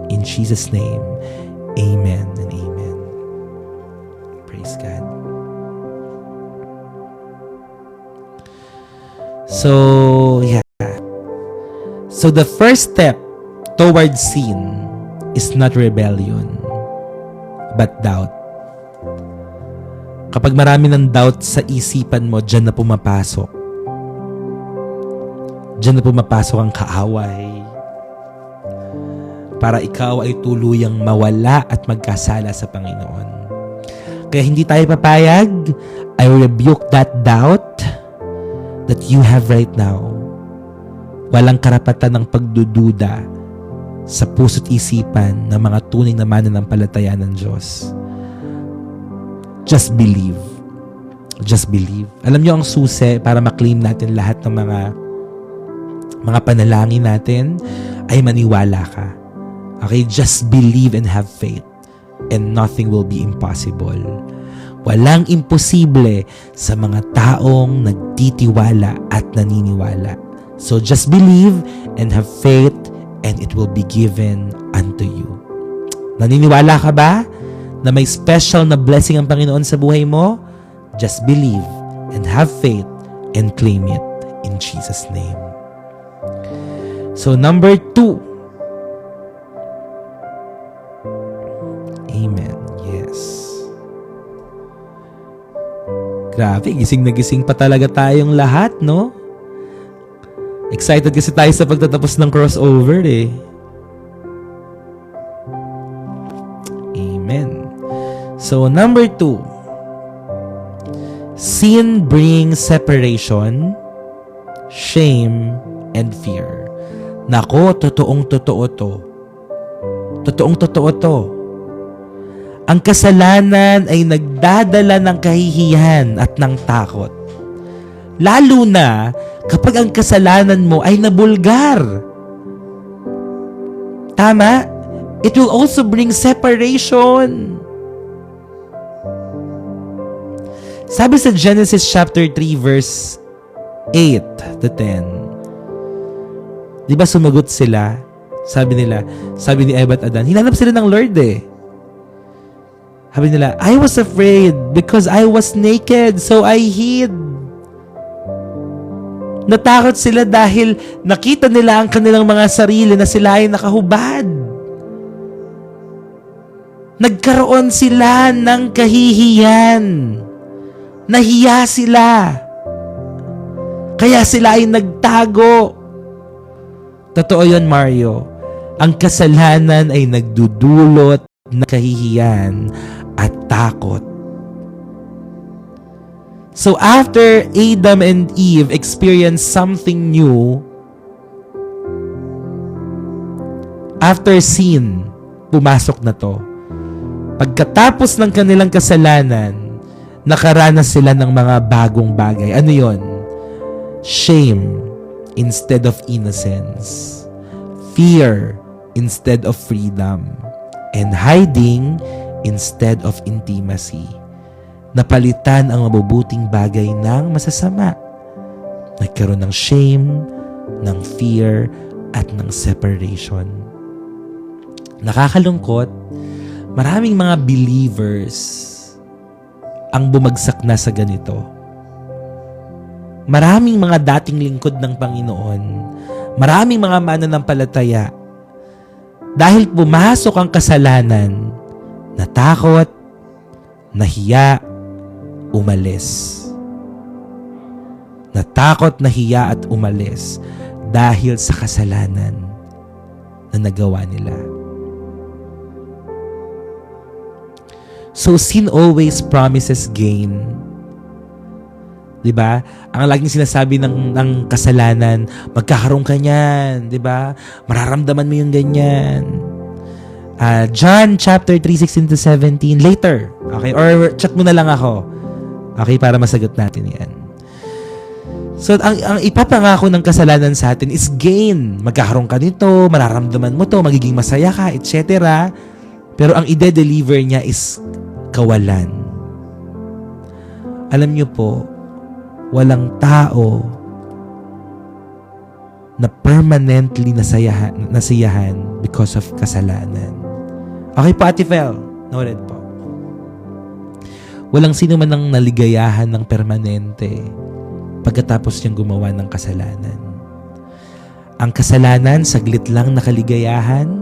Speaker 1: In Jesus' name. Amen and amen. Praise God. So, yeah. So, the first step towards sin is not rebellion, but doubt. Kapag marami ng doubt sa isipan mo, dyan na pumapasok. Dyan na pumapasok ang kaaway. Para ikaw ay tuluyang mawala at magkasala sa Panginoon. Kaya hindi tayo papayag. I rebuke that doubt that you have right now. Walang karapatan ng pagdududa sa puso't isipan ng mga tunay na mananampalataya ng Diyos. Just believe. Just believe. Alam niyo ang susi para maklaim natin lahat ng mga panalangin natin ay maniwala ka. Okay, just believe and have faith and nothing will be impossible. Walang imposible sa mga taong nagtitiwala at naniniwala. So just believe and have faith and it will be given unto you. Naniniwala ka ba na may special na blessing ang Panginoon sa buhay mo? Just believe and have faith and claim it in Jesus' name. So number 2. Amen. Yes. Grabe, gising na gising pa talaga tayong lahat, no? Excited kasi tayo sa pagtatapos ng crossover eh. Amen. So, number 2. Sin brings separation, shame, and fear. Nako, totoong-totoo to. Totoong-totoo to. Ang kasalanan ay nagdadala ng kahihiyan at ng takot. Lalo na kapag ang kasalanan mo ay nabulgar. Tama? It will also bring separation. Sabi sa Genesis chapter 3 verse 8 to 10. Di ba sumagot sila? Sabi ni Eva at Adan, hinanap sila ng Lord eh. Sabi nila, I was afraid because I was naked, so I hid. Natakot sila dahil nakita nila ang kanilang mga sarili na sila ay nakahubad. Nagkaroon sila ng kahihiyan. Nahiya sila. Kaya sila ay nagtago. Totoo yun, Mario. Ang kasalanan ay nagdudulot ng kahihiyan at takot. So after Adam and Eve experienced something new, After sin, pumasok na to. Pagkatapos ng kanilang kasalanan, nakaranas sila ng mga bagong bagay. Ano yon? Shame instead of innocence. Fear instead of freedom. And hiding instead of intimacy. Napalitan ang mabubuting bagay ng masasama. Nagkaroon ng shame, ng fear, at ng separation. Nakakalungkot, maraming mga believers ang bumagsak na sa ganito. Maraming mga dating lingkod ng Panginoon, maraming mga mananampalataya, dahil pumasok ang kasalanan, natakot, nahiya, umalis. Natakot, nahiya at umalis dahil sa kasalanan na nagawa nila. So sin always promises gain. 'Di ba? Ang laging sinasabi ng kasalanan, magkakaroon ka niyan, 'di ba? Mararamdaman mo yung ganyan. John chapter 3:16-17 later. Okay? Or chat mo na lang ako. Okay, para masagot natin 'yan. So, ang ipapangako ng kasalanan sa atin is gain. Magkakaroon ka nito, mararamdaman mo to, magiging masaya ka, etc. Pero ang ide-deliver niya is kawalan. Alam niyo po, walang tao na permanently nasiyahan because of kasalanan. Okay po, Ate Fel. Noted po. Walang sino man ang naligayahan ng permanente pagkatapos niyang gumawa ng kasalanan. Ang kasalanan, saglit lang nakaligayahan,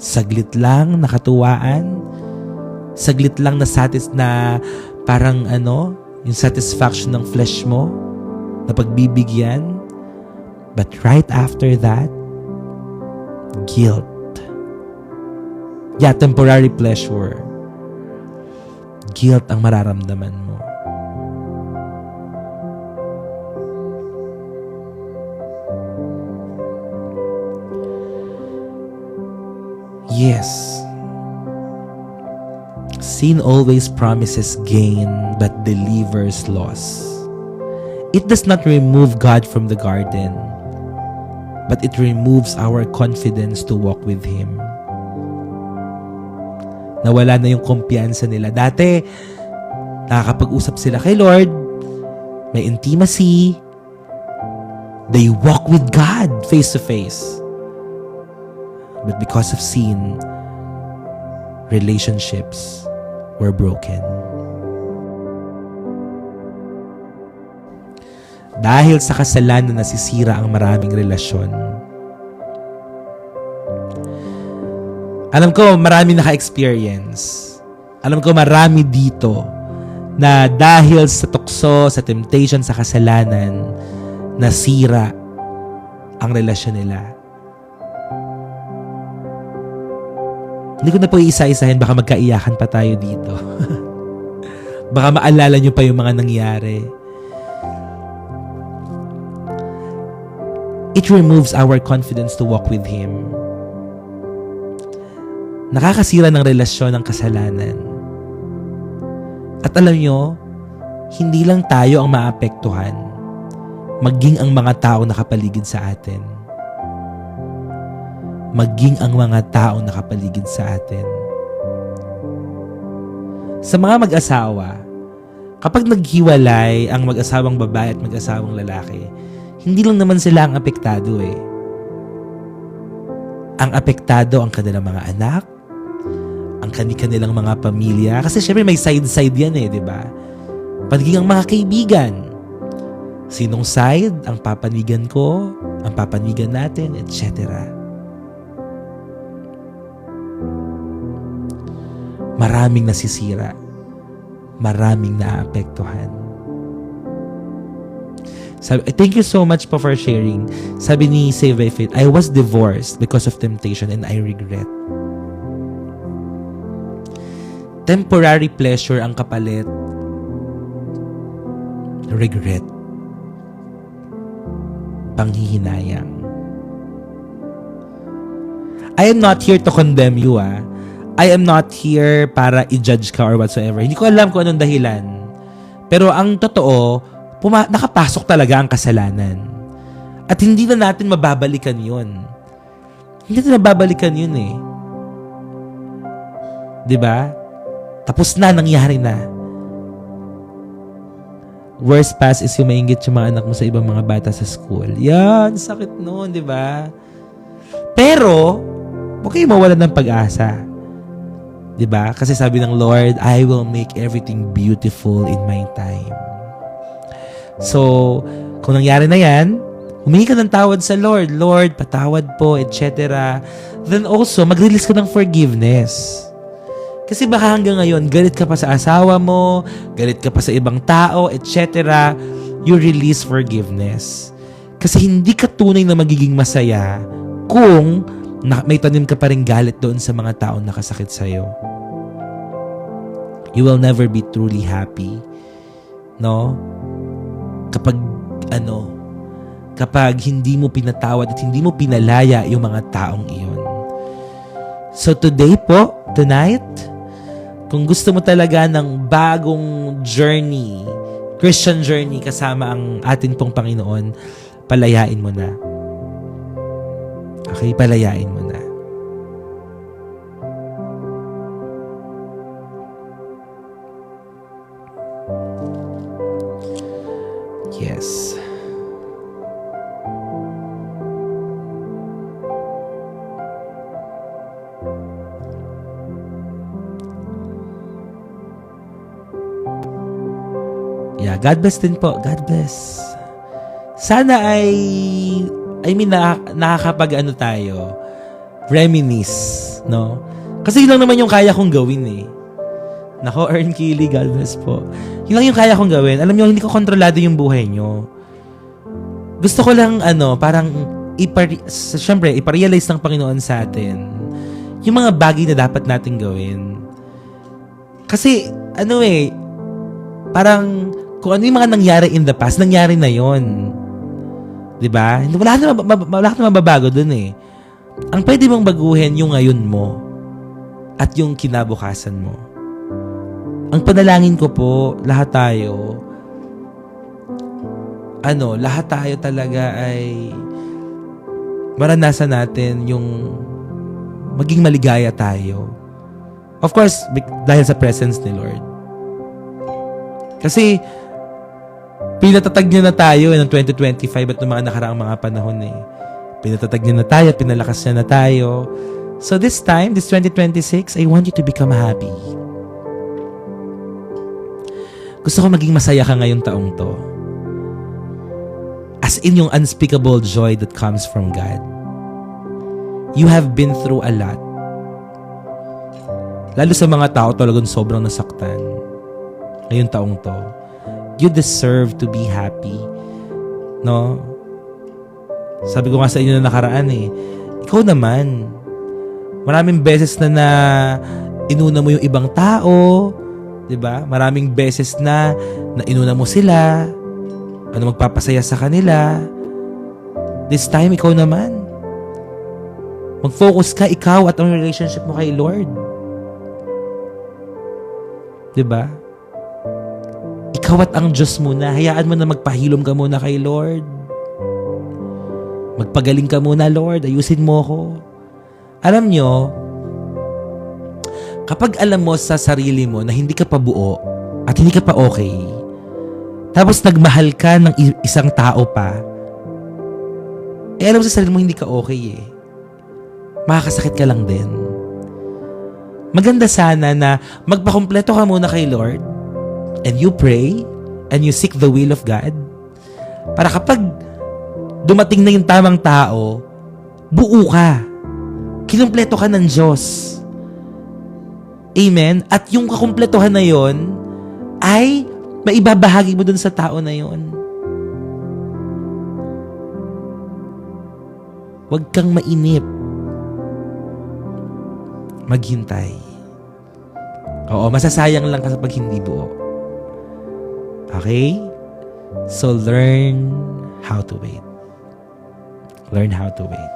Speaker 1: saglit lang nakatuwaan, saglit lang na parang yung satisfaction ng flesh mo, na pagbibigyan. But right after that, guilt. Yeah, temporary pleasure. Guilt ang mararamdaman mo. Yes. Sin always promises gain but delivers loss. It does not remove God from the garden, but it removes our confidence to walk with Him. Nawala na yung kumpiyansa nila. Dati, nakakapag-usap sila kay Lord, may intimacy, they walk with God face to face. But because of sin, relationships were broken. Dahil sa kasalanan, nasisira ang maraming relasyon. Alam ko, marami naka-experience. Alam ko, marami dito na dahil sa tukso, sa temptation, sa kasalanan, nasira ang relasyon nila. Hindi ko na po isa-isahin, baka magkaiyakan pa tayo dito. Baka maalala nyo pa yung mga nangyari. It removes our confidence to walk with Him. Nakakasira ng relasyon ng kasalanan. At alam nyo, hindi lang tayo ang maapektuhan, maging ang mga tao nakapaligid sa atin. Maging ang mga tao nakapaligid sa atin. Sa mga mag-asawa, kapag naghiwalay ang mag-asawang babae at mag-asawang lalaki, hindi lang naman sila ang apektado eh. Ang apektado ang kanilang mga anak, ang kanilang mga pamilya. Kasi syempre may side-side yan eh, di ba? Pagiging ang mga kaibigan. Sinong side ang papanigan ko, ang papanigan natin, etc. Maraming nasisira. Maraming naapektuhan. Thank you so much po for sharing. Sabi ni Save by Faith, I was divorced because of temptation and I regret. Temporary pleasure ang kapalit. Regret. Panghihinayang. I am not here to condemn you, ah. I am not here para i-judge ka or whatsoever. Hindi ko alam kung anong dahilan. Pero ang totoo, nakapasok talaga ang kasalanan. At hindi na natin mababalikan yun. Hindi natin mababalikan yun eh. Diba? Tapos na, nangyari na. Worst pass is yung mainggit yung mga anak mo sa ibang mga bata sa school. Yan, sakit nun, diba? Pero, huwag kayo mawalan ng pag-asa. Diba? Kasi sabi ng Lord, I will make everything beautiful in my time. So, kung nangyari na yan, humingi ka ng tawad sa Lord. Lord, patawad po, etc. Then also, mag-release ka ng forgiveness. Kasi baka hanggang ngayon, galit ka pa sa asawa mo, galit ka pa sa ibang tao, etc. You release forgiveness. Kasi hindi ka tunay na magiging masaya kung may tanim ka pa rin galit doon sa mga taong nakasakit sa'yo. You will never be truly happy. No? Kapag hindi mo pinatawad at hindi mo pinalaya yung mga taong iyon. So tonight, kung gusto mo talaga ng bagong journey, Christian journey kasama ang atin pong Panginoon, palayain mo na. Okay, palayain mo na. Yes. Yeah, God bless din po. God bless. Sana nakakapag tayo, reminisce, no? Kasi yun lang naman yung kaya kong gawin eh. Nako, Ern Keely, God bless po. Yun lang yung kaya kong gawin. Alam nyo, hindi ko kontrolado yung buhay nyo. Gusto ko lang, parang, syempre, iparealize ng Panginoon sa atin yung mga bagay na dapat natin gawin. Kasi, parang, kung ano yung mga nangyari in the past, nangyari na yon. Diba? Wala na mababago dun eh. Ang pwede mong baguhin yung ngayon mo at yung kinabukasan mo. Ang panalangin ko po, lahat tayo talaga ay maranasan natin yung maging maligaya tayo. Of course, dahil sa presence ni Lord. Kasi, pinatatag niya na tayo ng 2025 at ng mga nakaraang mga panahon eh. Pinatatag niya na tayo, pinalakas niya na tayo. So this time, this 2026, I want you to become happy. Gusto ko maging masaya ka ngayong taong to. As in yung unspeakable joy that comes from God. You have been through a lot. Lalo sa mga tao talagang sobrang nasaktan. Ngayong taong to. You deserve to be happy. No? Sabi ko nga sa inyo na nakaraan eh. Ikaw naman. Maraming beses na inuna mo yung ibang tao. 'Di ba? Maraming beses na inuna mo sila. Ano magpapasaya sa kanila. This time, ikaw naman. Mag-focus ka, ikaw at ang relationship mo kay Lord. 'Di ba? Ikaw at ang Diyos muna. Hayaan mo na magpahilom ka muna kay Lord. Magpagaling ka muna, Lord. Ayusin mo ako. Alam nyo, kapag alam mo sa sarili mo na hindi ka pa buo at hindi ka pa okay, tapos nagmahal ka ng isang tao pa, alam mo sa sarili mo hindi ka okay eh. Makakasakit ka lang din. Maganda sana na magpakumpleto ka muna kay Lord and you pray and you seek the will of God para kapag dumating na yung tamang tao, buo ka. Kinumpleto ka ng Diyos. Amen? At yung kakumpletuhan na yon ay maibabahagi mo dun sa tao na yon. Huwag kang mainip. Maghintay. Oo, masasayang lang ka kapag hindi buo. Okay? So, learn how to wait. Learn how to wait.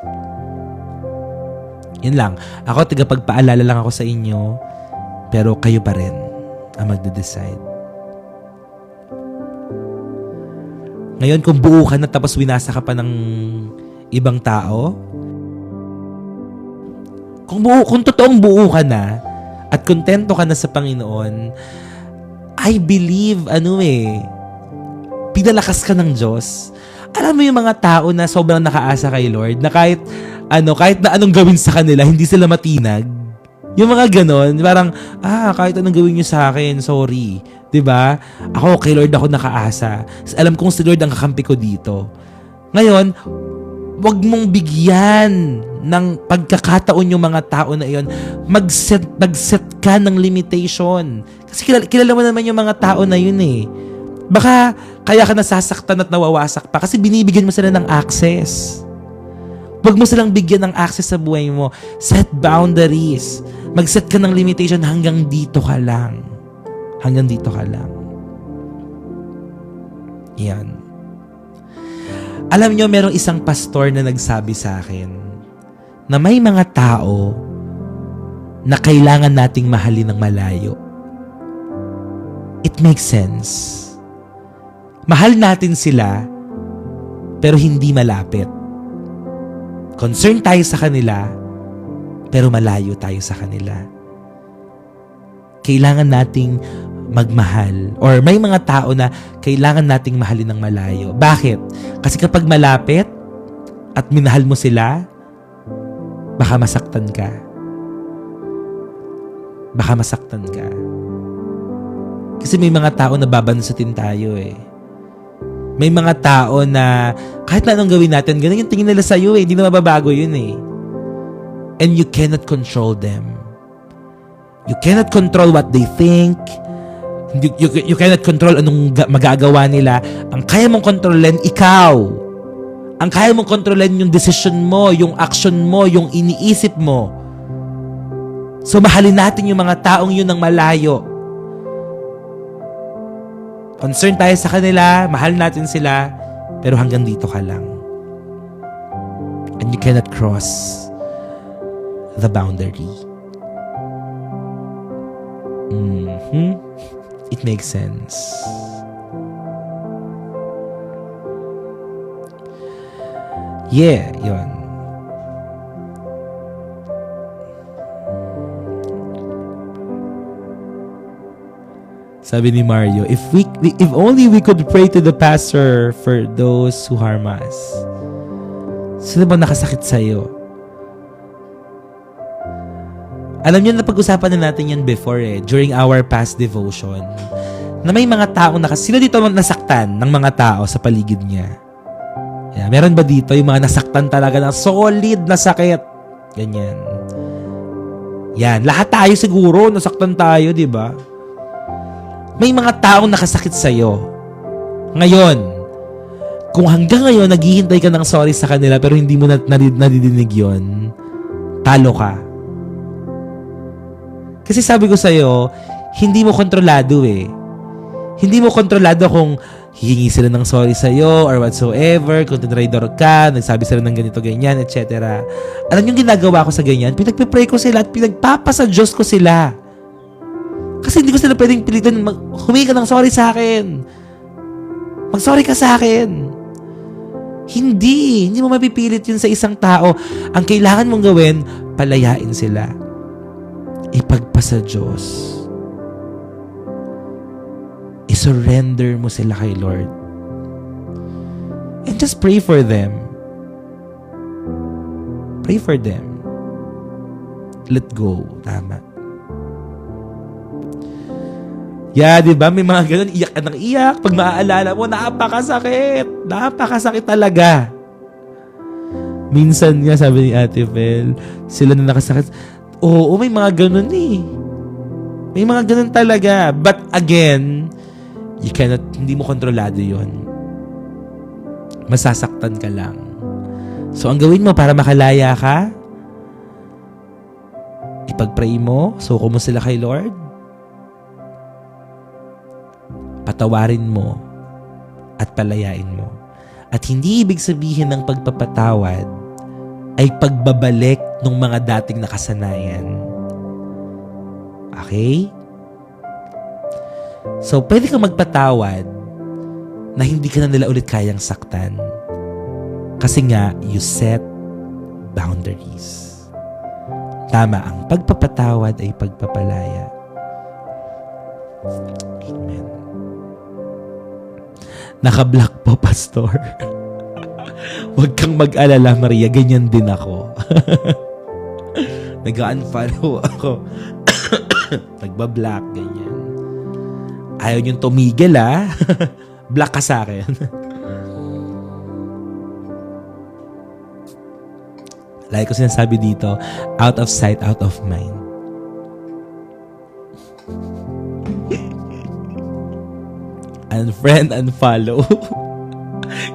Speaker 1: Yun lang. Ako, tagapagpaalala lang ako sa inyo, pero kayo pa rin ang magde-decide. Ngayon, kung buo ka na tapos winasa ka pa ng ibang tao, kung totoong buo ka na at kontento ka na sa Panginoon, I believe, pinalakas ka ng Diyos. Alam mo yung mga tao na sobrang nakaasa kay Lord, na kahit na anong gawin sa kanila, hindi sila matinag. Yung mga ganon, parang, kahit anong gawin nyo sa akin, sorry. 'Di ba? Ako, kay Lord ako nakaasa. Alam kong si Lord ang kakampi ko dito. Ngayon, wag mong bigyan ng pagkakataon yung mga tao na iyon. Mag-set ka ng limitation. Kasi kilala mo naman yung mga tao na yun eh. Baka kaya ka nasasaktan at nawawasak pa kasi binibigyan mo sila ng access. Wag mo silang bigyan ng access sa buhay mo. Set boundaries. Mag-set ka ng limitation, hanggang dito ka lang. Hanggang dito ka lang. Yan. Alam nyo, merong isang pastor na nagsabi sa akin na may mga tao na kailangan nating mahalin ng malayo. It makes sense. Mahal natin sila, pero hindi malapit. Concern tayo sa kanila, pero malayo tayo sa kanila. Kailangan nating magmahal, or may mga tao na kailangan nating mahalin ng malayo. Bakit? Kasi kapag malapit at minahal mo sila, baka masaktan ka. Baka masaktan ka. Kasi may mga tao na babansutin tayo eh. May mga tao na kahit na anong gawin natin, ganun yung tingin nila sa'yo eh. Hindi na mababago yun eh. And you cannot control them. You cannot control what they think. You cannot control anong magagawa nila. Ang kaya mong kontrolin, ikaw. Ang kaya mong kontrolin yung decision mo, yung action mo, yung iniisip mo. So mahalin natin yung mga taong yun ng malayo. Concern tayo sa kanila, mahal natin sila, pero hanggang dito ka lang. And you cannot cross the boundary. It makes sense. Yeah, yun. Sabi ni Mario, if only we could pray to the pastor for those who harm us. Sino ba nakasakit sa'yo? Alam niyo, napag-usapan na natin yan before during our past devotion, na may mga taong sino dito nasaktan ng mga tao sa paligid niya? Yeah, meron ba dito yung mga nasaktan talaga ng solid na sakit? Ganyan. Yan, lahat tayo siguro, nasaktan tayo, di ba? May mga taong nakasakit sa'yo. Ngayon, kung hanggang ngayon naghihintay ka ng sorry sa kanila pero hindi mo nadidinig yun, talo ka. Kasi sabi ko sa'yo, hindi mo kontrolado eh. Hindi mo kontrolado kung hihingi sila ng sorry sa'yo or whatsoever, kung tinraidor ka, nagsabi sila ng ganito, ganyan, etc. Alam yung ginagawa ko sa ganyan? Pinagpipray ko sila at pinagpapasa Diyos ko sila. Kasi hindi ko sila pwedeng pilitin, humingi ka ng sorry sa akin. Mag-sorry ka sa akin. Hindi mo mapipilit yun sa isang tao. Ang kailangan mong gawin, palayain sila. Ipagpasa Diyos. I-surrender mo sila kay Lord. And just pray for them. Pray for them. Let go. Tama. Yeah, di ba? May mga ganun, iyak ka ng iyak. Pag maaalala mo, napakasakit. Napakasakit talaga. Minsan nga, sabi ni Ate Fel, sila na nakasakit. Oo, may mga ganun eh. May mga ganun talaga. But again, hindi mo kontrolado yun. Masasaktan ka lang. So, ang gawin mo para makalaya ka, ipag-pray mo, suko mo sila kay Lord, patawarin mo at palayain mo. At hindi ibig sabihin ng pagpapatawad ay pagbabalik ng mga dating nakasanayan. Okay? So, pwede kang magpatawad na hindi ka na nila ulit kayang saktan. Kasi nga, you set boundaries. Tama, ang pagpapatawad ay pagpapalaya. Amen. Naka-block po, Pastor. Huwag kang mag-alala, Maria. Ganyan din ako. Nag-unfollow ako. Nagba-block, ganyan. Ayaw niyong tumigil, ha? Block ka sa akin. Like ko sinasabi dito, out of sight, out of mind. Unfriend, unfollow.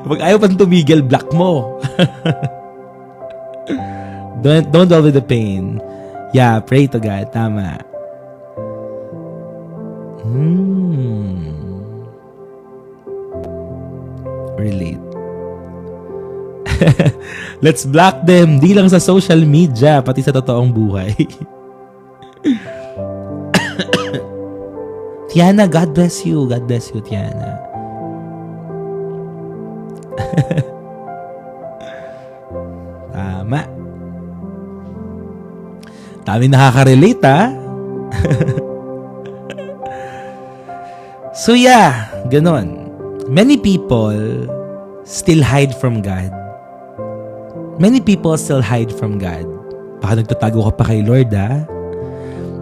Speaker 1: Kapag ayaw pang tumigil, block mo. Don't dwell with the pain. Yeah, pray to God. Tama. Relate. Let's block them. Di lang sa social media, pati sa totoong buhay. Tiana, God bless you. God bless you, Tiana. Tama. Dami nakaka-relate, ha? So yeah, ganon. Many people still hide from God. Many people still hide from God. Baka nagtatago ka pa kay Lord, ha?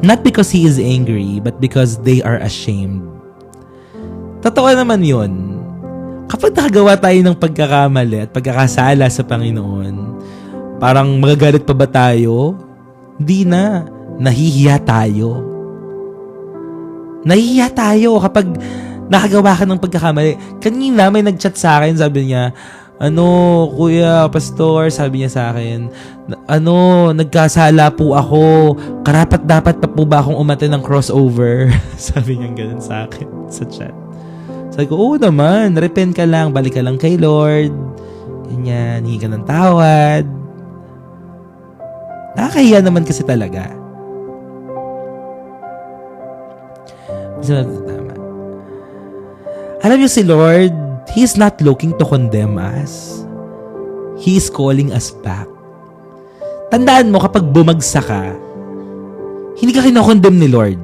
Speaker 1: Not because He is angry, but because they are ashamed. Totoo naman yun. Kapag nakagawa tayo ng pagkakamali at pagkakasala sa Panginoon, parang magagalit pa ba tayo? Hindi na. Nahihiya tayo. Nahihiya tayo kapag nakagawa ka ng pagkakamali. Kanina may nag-chat sa akin, sabi niya, Kuya, Pastor, sabi niya sa akin, nagkasala po ako. Karapat dapat pa po ba akong umate ng crossover? Sabi niya ganun sa akin sa chat. Sabi ko, oo naman, repent ka lang, balik ka lang kay Lord. Ganyan, hingi ka ng tawad. Nakakahiya naman kasi talaga. Tama. Alam niyo si Lord, He is not looking to condemn us. He is calling us back. Tandaan mo, kapag bumagsak ka, hindi ka kinokondemn ni Lord.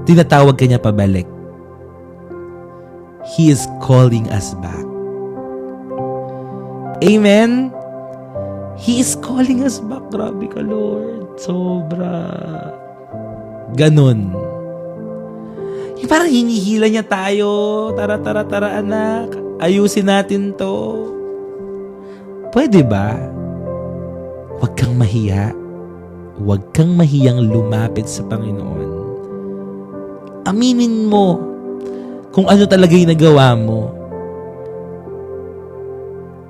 Speaker 1: Tinatawag ka niya pabalik. He is calling us back. Amen? He is calling us back. Grabe ka, Lord. Sobra. Ganun. Yung parang hinihila niya tayo. Tara, anak. Ayusin natin to. Pwede ba? Huwag kang mahiya. Huwag kang mahiyang lumapit sa Panginoon. Aminin mo kung ano talaga yung nagawa mo.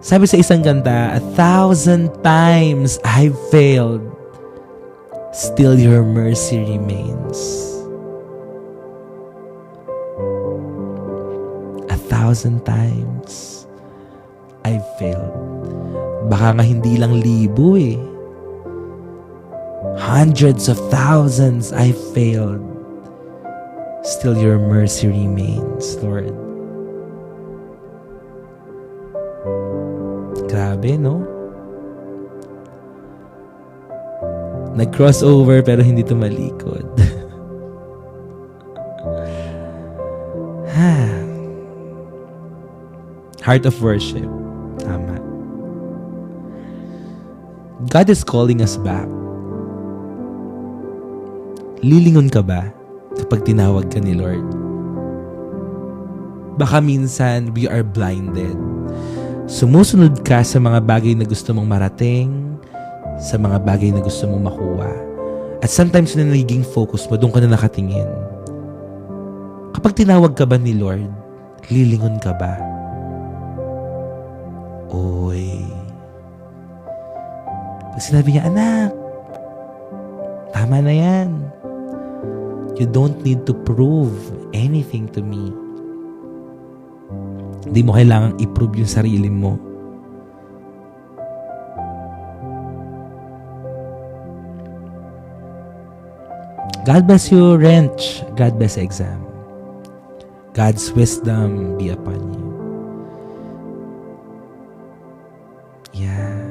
Speaker 1: Sabi sa isang kanta, 1,000 times I've failed, still your mercy remains. 1,000 times I've failed. Baka nga hindi lang libo eh. Hundreds of thousands I've failed. Still your mercy remains, Lord. Grabe, no? Nag-crossover pero hindi tumalikod. Heart of worship. Tama. God is calling us back. Lilingon ka ba kapag tinawag ka ni Lord? Baka minsan we are blinded. Sumusunod ka sa mga bagay na gusto mong marating, sa mga bagay na gusto mong makuha. At sometimes na nagiging focus mo, doon ka na nakatingin. Kapag tinawag ka ba ni Lord, lilingon ka ba? Oy. Pag sinabi niya, anak, tama na yan. You don't need to prove anything to me. Hindi mo kailangang i-prove yung sarili mo. God bless you, Wrench. God bless exam. God's wisdom be upon you. Yeah.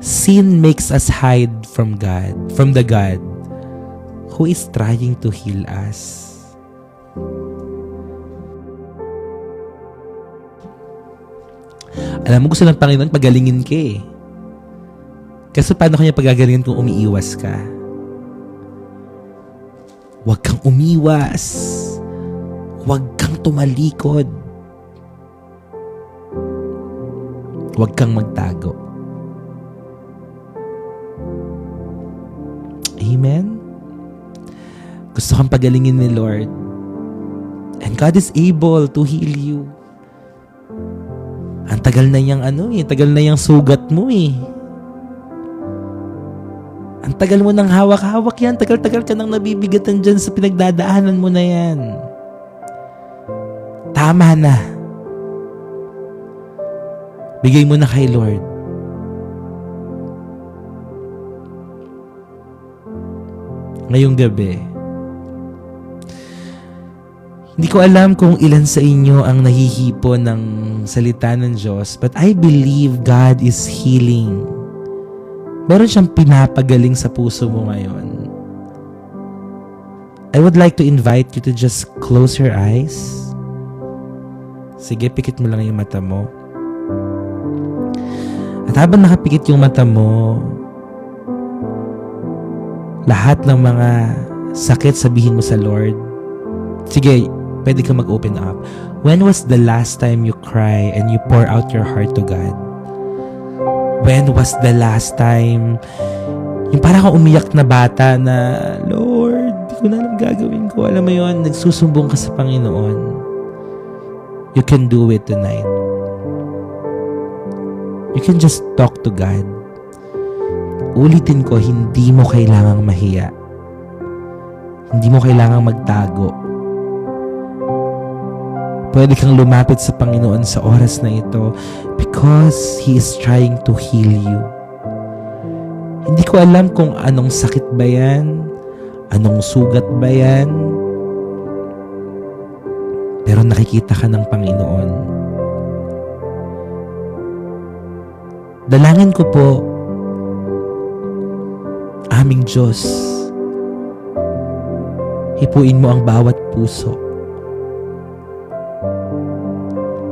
Speaker 1: Sin makes us hide from God, from the God who is trying to heal us. Alam mo, gusto ng Panginoon pagalingin ka eh. Kasi paano kanya pagagalingin kung umiiwas ka? Huwag kang umiwas. Huwag kang tumalikod. Huwag kang magtago. Amen? Gusto kang pagalingin ni Lord. And God is able to heal you. Ang tagal na niyang tagal na niyang sugat mo eh. Ang tagal mo nang hawak-hawak yan. Tagal-tagal ka nang nabibigatan dyan sa pinagdadaanan mo na yan. Tama na. Bigay mo na kay Lord. Ngayong gabi, hindi ko alam kung ilan sa inyo ang nahihipo ng salita ng Diyos, but I believe God is healing. Meron siyang pinapagaling sa puso mo ngayon. I would like to invite you to just close your eyes. Sige, pikit mo lang yung mata mo. At habang nakapikit yung mata mo, lahat ng mga sakit sabihin mo sa Lord. Sige, pwede ka mag-open up. When was the last time you cry and you pour out your heart to God? When was the last time yung parang kang umiyak na bata na, Lord, di ko na alam gagawin ko. Alam mo yun, nagsusumbong ka sa Panginoon. You can do it tonight. You can just talk to God. Ulitin ko, hindi mo kailangang mahiya. Hindi mo kailangang magtago. Pwede kang lumapit sa Panginoon sa oras na ito because He is trying to heal you. Hindi ko alam kung anong sakit ba yan, anong sugat ba yan, pero nakikita ka ng Panginoon. Dalangin ko po, aming Diyos, hipuin mo ang bawat puso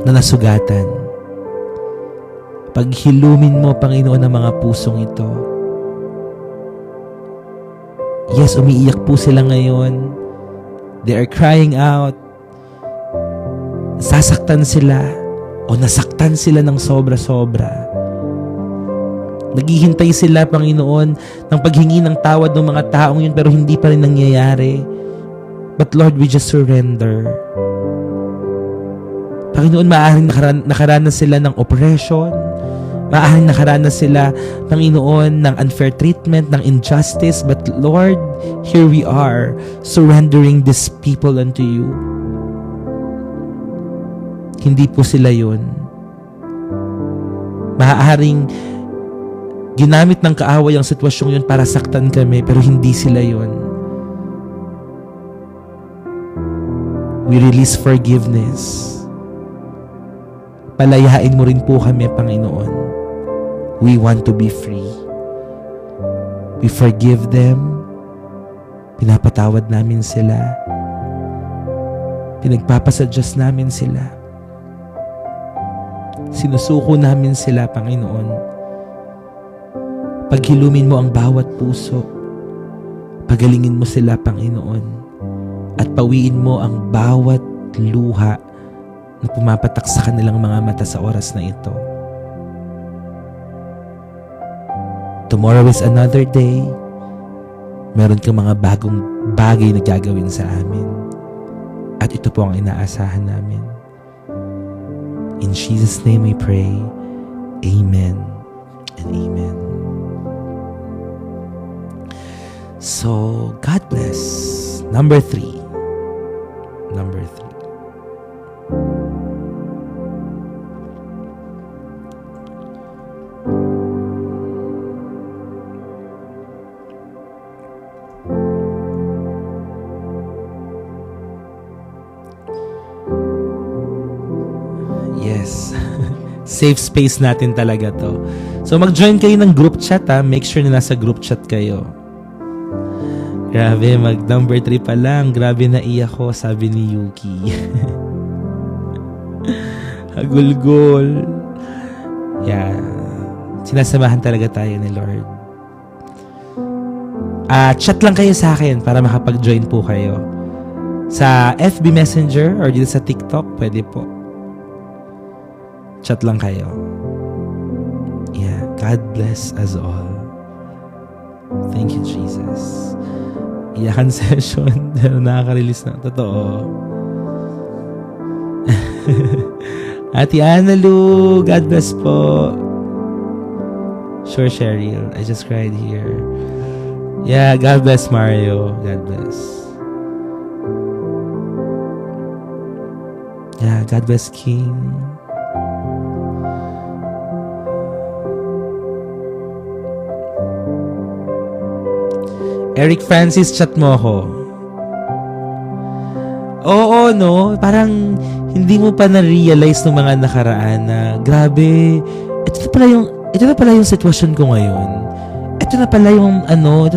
Speaker 1: na nasugatan. Paghilumin mo, Panginoon, ang mga pusong ito. Yes, umiiyak po sila ngayon. They are crying out. Sasaktan sila o nasaktan sila ng sobra-sobra. Naghihintay sila, Panginoon, ng paghingi ng tawad ng mga taong yun pero hindi pa rin nangyayari. But Lord, we just surrender. Panginoon, maaaring nakaranas sila ng oppression. Maaaring nakaranas sila, Panginoon, ng unfair treatment, ng injustice. But Lord, here we are, surrendering these people unto you. Hindi po sila yun. Maaaring ginamit ng kaaway ang sitwasyong yun para saktan kami, pero hindi sila yun. We release forgiveness. Palayain mo rin po kami, Panginoon. We want to be free. We forgive them. Pinapatawad namin sila. Pinagpapasadyos namin sila. Sinusuko namin sila, Panginoon. Paghilumin mo ang bawat puso. Pagalingin mo sila, Panginoon. At pawiin mo ang bawat luha na pumapatak sa kanilang mga mata sa oras na ito. Tomorrow is another day. Meron kang mga bagong bagay na gagawin sa amin. At ito po ang inaasahan namin. In Jesus' name we pray. Amen and amen. So, God bless. Number 3. Safe space natin talaga to. So mag-join kayo ng group chat ha. Make sure na nasa group chat kayo. Grabe, number 3 pa lang. Grabe naiyak ko, sabi ni Yuki. Hagulgol. Yeah. Sinasamahan talaga tayo ni Lord. Chat lang kayo sa akin para makapag-join po kayo. Sa FB Messenger or dito sa TikTok, pwede po. Chat lang kayo. Yeah. God bless us all. Thank you, Jesus. Iyakan session. Nakaka-release na. Totoo. Ate Analu, God bless po. Sure, Cheryl. I just cried here. Yeah, God bless Mario. God bless. Yeah, God bless King. Eric Francis, chat mo ako. Oo, no? Parang hindi mo pa na-realize ng mga nakaraan na grabe, ito na pala yung sitwasyon ko ngayon. Ito na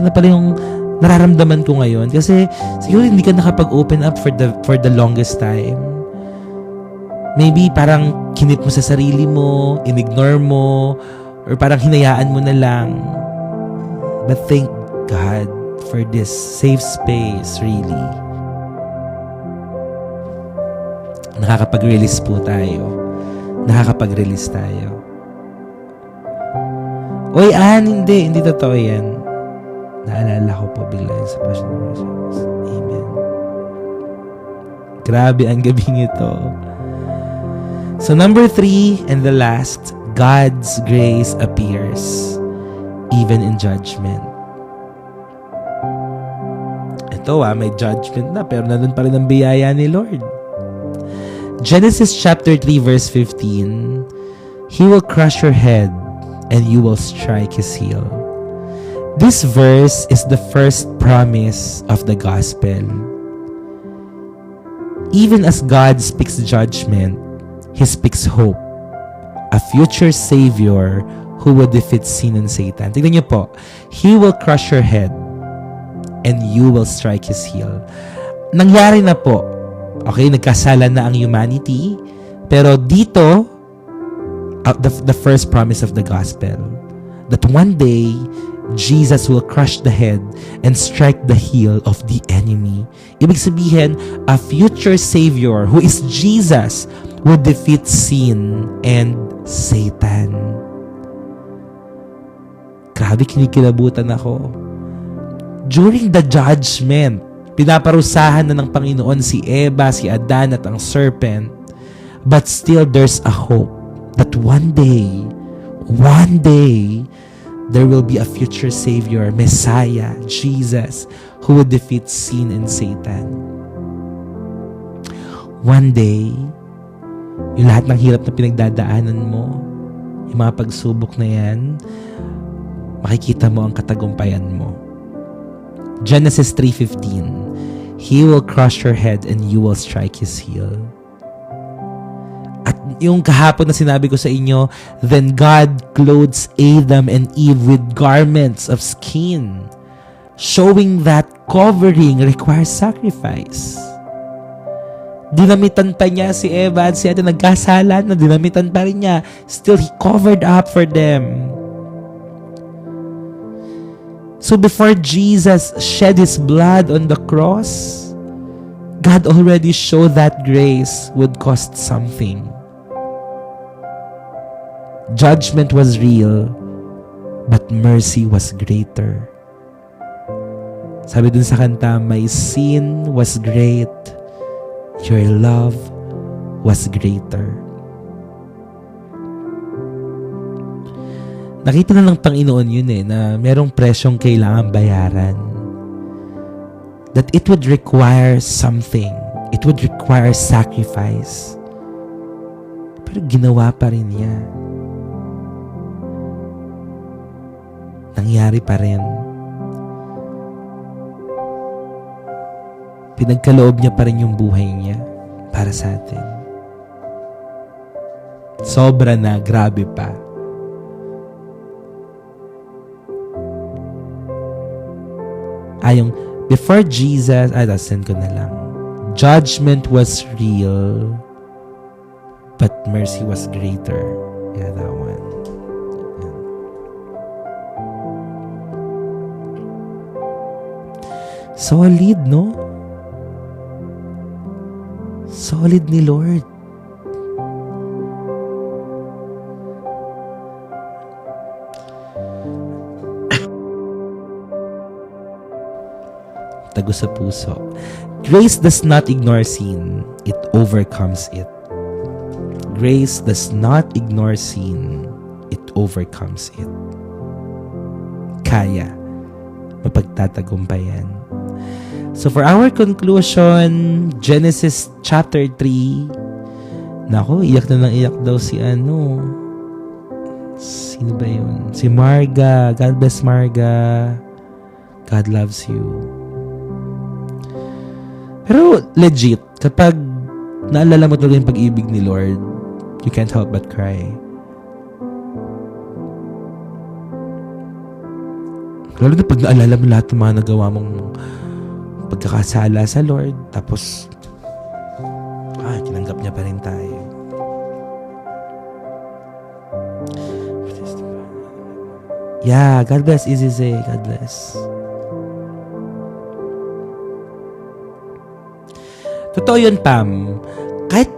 Speaker 1: pala yung nararamdaman ko ngayon. Kasi siguro hindi ka nakapag-open up for the longest time. Maybe parang kinip mo sa sarili mo, inignore mo, or parang hinayaan mo na lang. But thank God for this safe space, really. Nakakapag-release po tayo. Nakakapag-release tayo. Oy, hindi totoo yan. Naalala ko po bigla sa Passion of Worship. Amen. Grabe ang gabing ito. So number 3 and the last, God's grace appears even in judgment. Ito may judgment na pero nandun pa rin ang biyaya ni Lord. Genesis chapter 3 verse 15, He will crush your head and you will strike his heel. This verse is the first promise of the gospel. Even as God speaks judgment, He speaks hope. A future Savior who will defeat sin and Satan. Tignan niyo po, He will crush your head and you will strike his heel. Nangyari na po. Okay, nagkasala na ang humanity. Pero dito, the first promise of the gospel, that one day, Jesus will crush the head and strike the heel of the enemy. Ibig sabihin, a future Savior who is Jesus will defeat sin and Satan. Grabe, kinikilabutan ako. During the judgment, pinaparusahan na ng Panginoon si Eva, si Adan at ang serpent. But still, there's a hope that one day, there will be a future Savior, Messiah, Jesus, who will defeat sin and Satan. One day, yung lahat ng hirap na pinagdadaanan mo, yung mga pagsubok na yan, makikita mo ang katagumpayan mo. Genesis 3:15, He will crush your head and you will strike his heel. At yung kahapon na sinabi ko sa inyo, then God clothes Adam and Eve with garments of skin, showing that covering requires sacrifice. Dinamitan pa niya si Eva at si Adam, nagkasala na, dinamitan pa rin niya. Still, He covered up for them. So before Jesus shed His blood on the cross, God already showed that grace would cost something. Judgment was real, but mercy was greater. Sabi dun sa kanta, my sin was great, your love was greater. Nakita na ng Panginoon yun na merong presyong kailangan bayaran. That it would require something. It would require sacrifice. Pero ginawa pa rin niya. Nangyari pa rin. Pinagkaloob niya pa rin yung buhay niya para sa atin. Sobra na, grabe pa. Yung before Jesus, send ko na lang. Judgment was real, but mercy was greater. Yeah, that one. Yeah. Solid, no? Solid ni Lord. Tago sa puso. Grace does not ignore sin. It overcomes it. Grace does not ignore sin. It overcomes it. Kaya. Mapagtatagumpayan. So for our conclusion, Genesis chapter 3. Nako, iyak na lang iyak daw si Sino ba yun? Si Marga. God bless Marga. God loves you. Pero legit, kapag naalala mo talaga yung pag-ibig ni Lord, you can't help but cry. Lalo na pag naalala mo lahat ng mga nagawa mong pagkakasala sa Lord, tapos tinanggap niya pa rin tayo. Yeah, God bless Izize. God bless. Totoo yun, Pam. Kahit,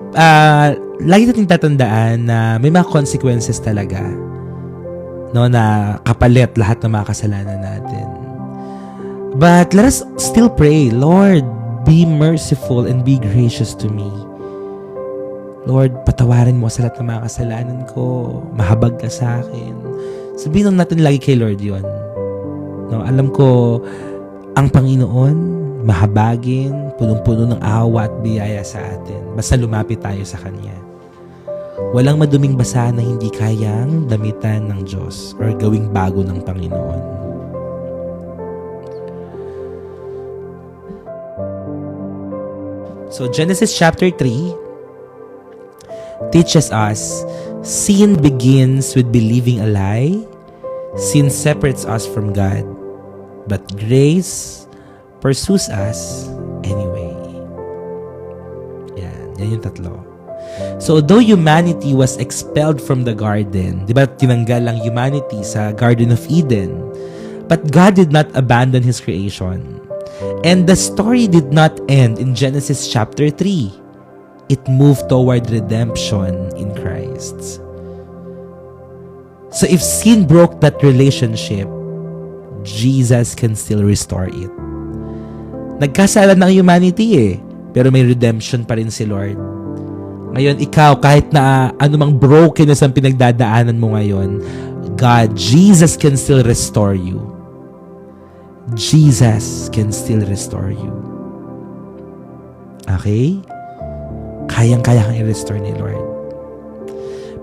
Speaker 1: lagi natin tatandaan na may mga consequences talaga. No, na kapalit lahat ng mga kasalanan natin. But let us still pray, Lord, be merciful and be gracious to me. Lord, patawarin mo sa lahat ng mga kasalanan ko. Mahabag ka sa akin. Sabihin natin lagi kay Lord yun. No, alam ko, ang Panginoon, mahabagin, punong-puno ng awa at biyaya sa atin. Basta lumapit tayo sa Kanya. Walang maduming basa na hindi kayang damitan ng Diyos or gawing bago ng Panginoon. So Genesis chapter 3 teaches us sin begins with believing a lie. Sin separates us from God. But grace pursues us anyway. Yan yung tatlo. So, though humanity was expelled from the garden, di ba tinanggal ang humanity sa Garden of Eden, but God did not abandon His creation. And the story did not end in Genesis chapter 3. It moved toward redemption in Christ. So, if sin broke that relationship, Jesus can still restore it. Nagkasala ng humanity pero may redemption pa rin si Lord. Ngayon, ikaw, kahit na anumang brokenness ang pinagdadaanan mo ngayon, God, Jesus can still restore you. Jesus can still restore you. Okay? Kayang-kaya kang i-restore ni Lord.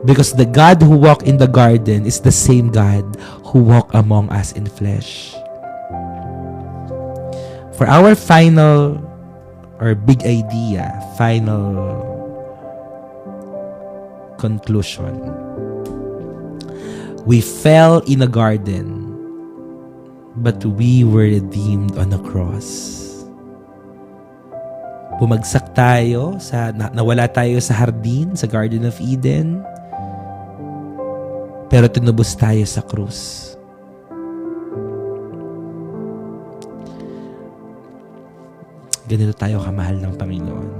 Speaker 1: Because the God who walked in the garden is the same God who walked among us in flesh. For our final or big idea, final conclusion, we fell in a garden, but we were redeemed on a cross. Bumagsak tayo, nawala tayo sa hardin, sa Garden of Eden, pero tinubos tayo sa krus. Ganito tayo kamahal ng Panginoon.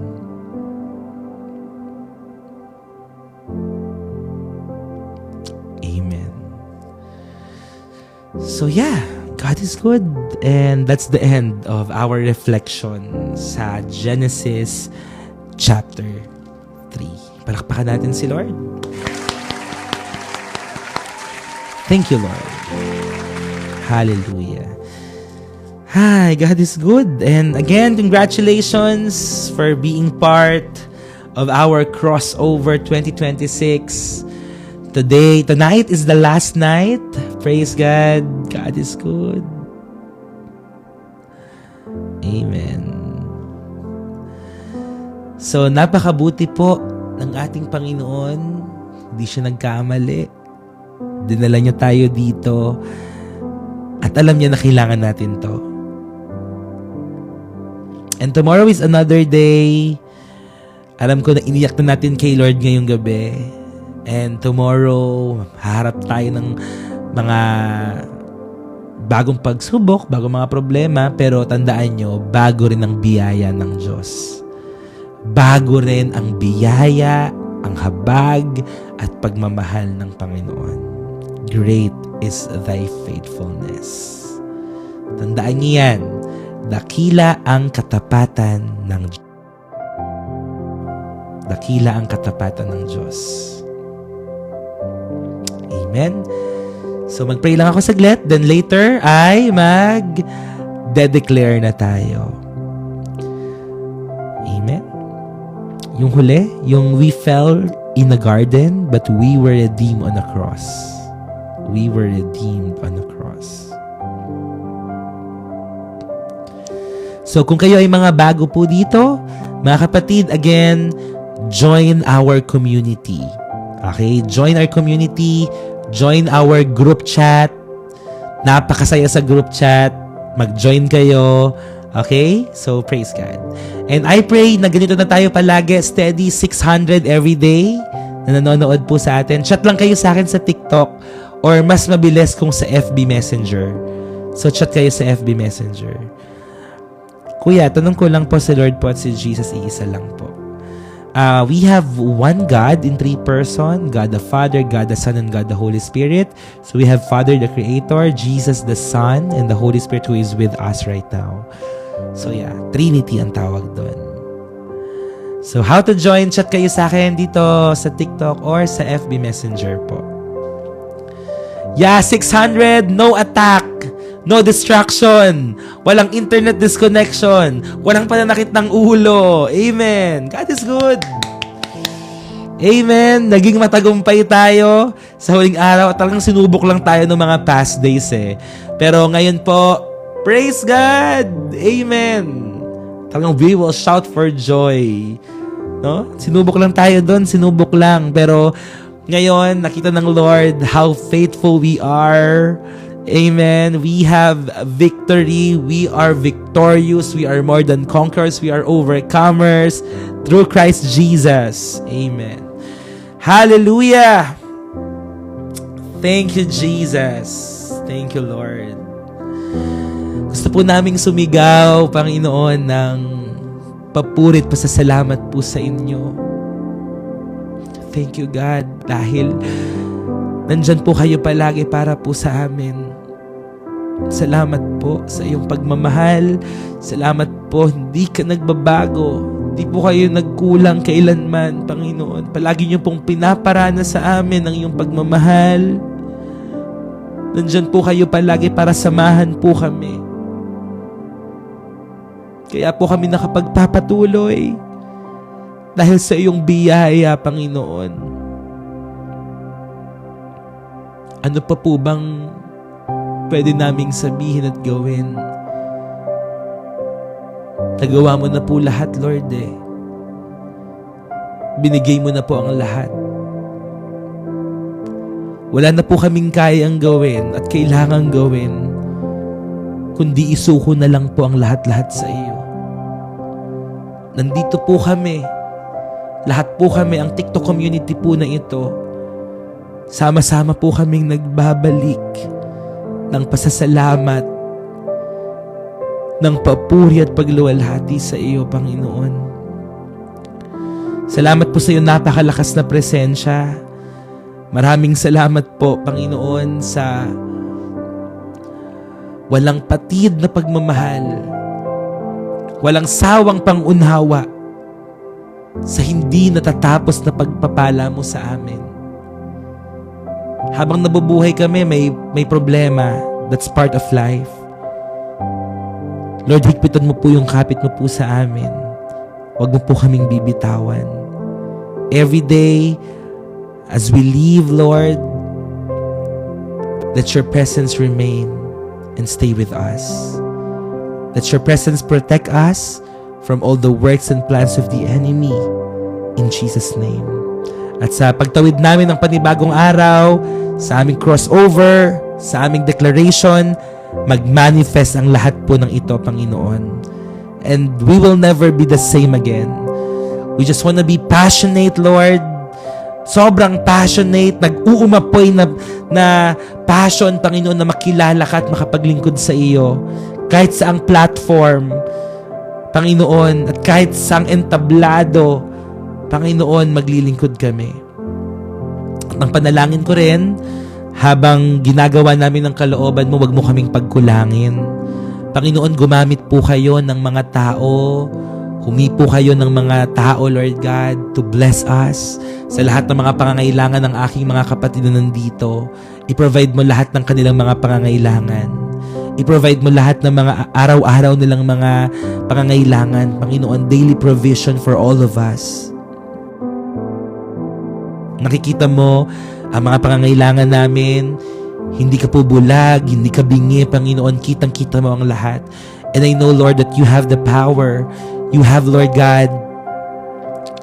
Speaker 1: Amen. So God is good. And that's the end of our reflection sa Genesis chapter 3. Palakpakan natin si Lord. Thank you, Lord. Hallelujah. Hi, God is good. And again, congratulations for being part of our crossover 2026. Tonight is the last night. Praise God. God is good. Amen. So, napakabuti po ng ating Panginoon Hindi siya nagkamali. Dinala niya tayo dito. At alam niya na kailangan natin to. And tomorrow is another day. Alam ko na iniyak na natin kay Lord ngayong gabi. And tomorrow, haharap tayo ng mga bagong pagsubok, bagong mga problema. Pero tandaan nyo, bago rin ang biyaya ng Diyos. Bago rin ang biyaya, ang habag, at pagmamahal ng Panginoon. Great is thy faithfulness. Tandaan niyo yan. Dakila ang katapatan ng Diyos. Dakila ang katapatan ng Diyos. Amen. So mag-pray lang ako saglit, then later ay mag-declare na tayo. Amen. Yung huli, yung we fell in a garden, but we were redeemed on a cross. We were redeemed on a cross. So kung kayo ay mga bago po dito, mga kapatid, again, join our community. Okay? Join our community. Join our group chat. Napakasaya sa group chat. Mag-join kayo. Okay? So, praise God. And I pray na ganito na tayo palagi. Steady 600 every day na nanonood po sa atin. Chat lang kayo sa akin sa TikTok or mas mabilis kung sa FB Messenger. So, chat kayo sa FB Messenger. Kuya, tanong ko lang po si Lord po at si Jesus, iisa lang po. We have one God in three person, God the Father, God the Son, and God the Holy Spirit. So we have Father the Creator, Jesus the Son, and the Holy Spirit who is with us right now. So yeah, Trinity ang tawag doon. So how to join? Chat kayo sa akin dito sa TikTok or sa FB Messenger po. Yeah, 600, no attack. No distraction. Walang internet disconnection. Walang pananakit ng ulo. Amen. God is good. Amen. Naging matagumpay tayo sa huling araw at talagang sinubok lang tayo ng mga past days eh. Pero ngayon po, praise God. Amen. Talagang we will shout for joy. No? Sinubok lang tayo doon. Sinubok lang. Pero ngayon, nakita ng Lord how faithful we are. Amen. We have victory. We are victorious. We are more than conquerors. We are overcomers through Christ Jesus. Amen. Hallelujah. Thank you, Jesus. Thank you, Lord. Gusto po naming sumigaw, Panginoon, ng papurit, pasasalamat po sa inyo. Thank you, God, dahil nandyan po kayo palagi para po sa amin. Salamat po sa iyong pagmamahal. Salamat po, hindi ka nagbabago. Hindi po kayo nagkulang kailanman, Panginoon. Palagi niyo pong pinaparana sa amin ang iyong pagmamahal. Nandyan po kayo palagi para samahan po kami. Kaya po kami nakapagpapatuloy dahil sa iyong biyaya, Panginoon. Ano pa po bang pwede naming sabihin at gawin? Nagawa mo na po lahat, Lord eh. Binigay mo na po ang lahat. Wala na po kaming kayang gawin at kailangang gawin, kundi isuko na lang po ang lahat-lahat sa iyo. Nandito po kami. Lahat po kami, ang TikTok community po na ito. Sama-sama po kaming nagbabalik ng pasasalamat, ng papuri at pagluwalhati sa iyo, Panginoon. Salamat po sa iyo, napakalakas na presensya. Maraming salamat po, Panginoon, sa walang patid na pagmamahal, walang sawang pangunhawa sa hindi natatapos na pagpapala mo sa amin. Habang nabubuhay kami, may problema. That's part of life. Lord, higpitan mo po yung kapit mo po sa amin. Huwag mo po kaming bibitawan. Every day, as we leave, Lord, let your presence remain and stay with us. Let your presence protect us from all the works and plans of the enemy. In Jesus' name. At sa pagtawid namin ng panibagong araw, sa aming crossover, sa aming declaration, mag-manifest ang lahat po ng ito, Panginoon. And we will never be the same again. We just want to be passionate, Lord. Sobrang passionate, nag-uumapoy na passion, Panginoon, na makilala ka at makapaglingkod sa iyo. Kahit saang platform, Panginoon, at kahit saang entablado, Panginoon, maglilingkod kami. At ang panalangin ko rin, habang ginagawa namin ang kalooban mo, wag mo kaming pagkulangin. Panginoon, gumamit po kayo ng mga tao, humipo kayo ng mga tao, Lord God, to bless us sa lahat ng mga pangangailangan ng aking mga kapatid na nandito. I-provide mo lahat ng kanilang mga pangangailangan. I-provide mo lahat ng mga araw-araw nilang mga pangangailangan. Panginoon, daily provision for all of us. Nakikita mo ang mga pangangailangan namin. Hindi ka po bulag, hindi ka bingi, Panginoon. Kitang-kita mo ang lahat. And I know, Lord, that you have the power. You have, Lord God,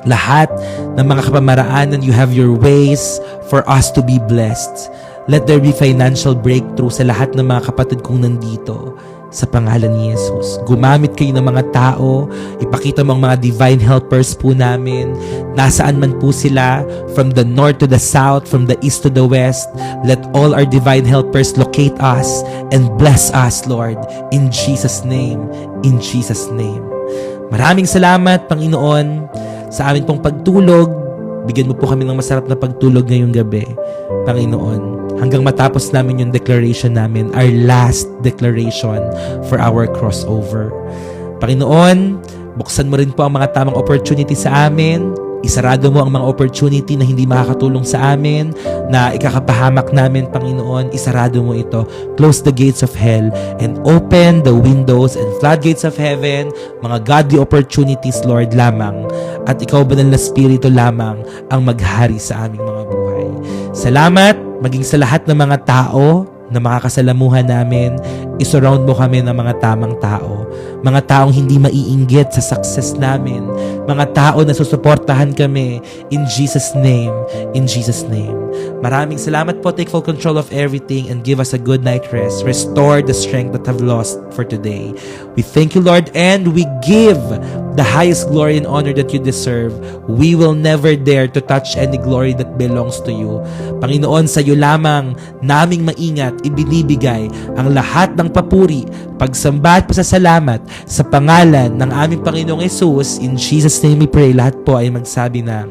Speaker 1: lahat ng mga kapamaraanan. You have your ways for us to be blessed. Let there be financial breakthrough sa lahat ng mga kapatid kong nandito sa pangalan ni Jesus. Gumamit kayo ng mga tao. Ipakita mo ang mga divine helpers po namin. Nasaan man po sila, from the north to the south, from the east to the west. Let all our divine helpers locate us and bless us, Lord. In Jesus' name. In Jesus' name. Maraming salamat, Panginoon, sa amin pong pagtulog. Bigyan mo po kami ng masarap na pagtulog ngayong gabi, Panginoon. Hanggang matapos namin yung declaration namin, our last declaration for our crossover. Panginoon, buksan mo rin po ang mga tamang opportunity sa amin. Isarado mo ang mga opportunity na hindi makakatulong sa amin, na ikakapahamak namin, Panginoon. Isarado mo ito. Close the gates of hell and open the windows and floodgates of heaven. Mga godly opportunities, Lord, lamang. At ikaw, Banal na Espiritu, lamang ang maghari sa aming mga buhay. Salamat, maging sa lahat ng mga tao na makakasalamuhan namin. Isurround mo kami ng mga tamang tao. Mga taong hindi maiinggit sa success namin. Mga tao na susuportahan kami. In Jesus' name. In Jesus' name. Maraming salamat po. Take full control of everything and give us a good night rest. Restore the strength that have lost for today. We thank you, Lord, and we give the highest glory and honor that you deserve. We will never dare to touch any glory that belongs to you. Panginoon, sa iyo lamang naming maingat, ibinibigay ang lahat ng papuri, pagsamba at pasasalamat sa pangalan ng aming Panginoong Yesus. In Jesus' name we pray. Lahat po ay magsabi ng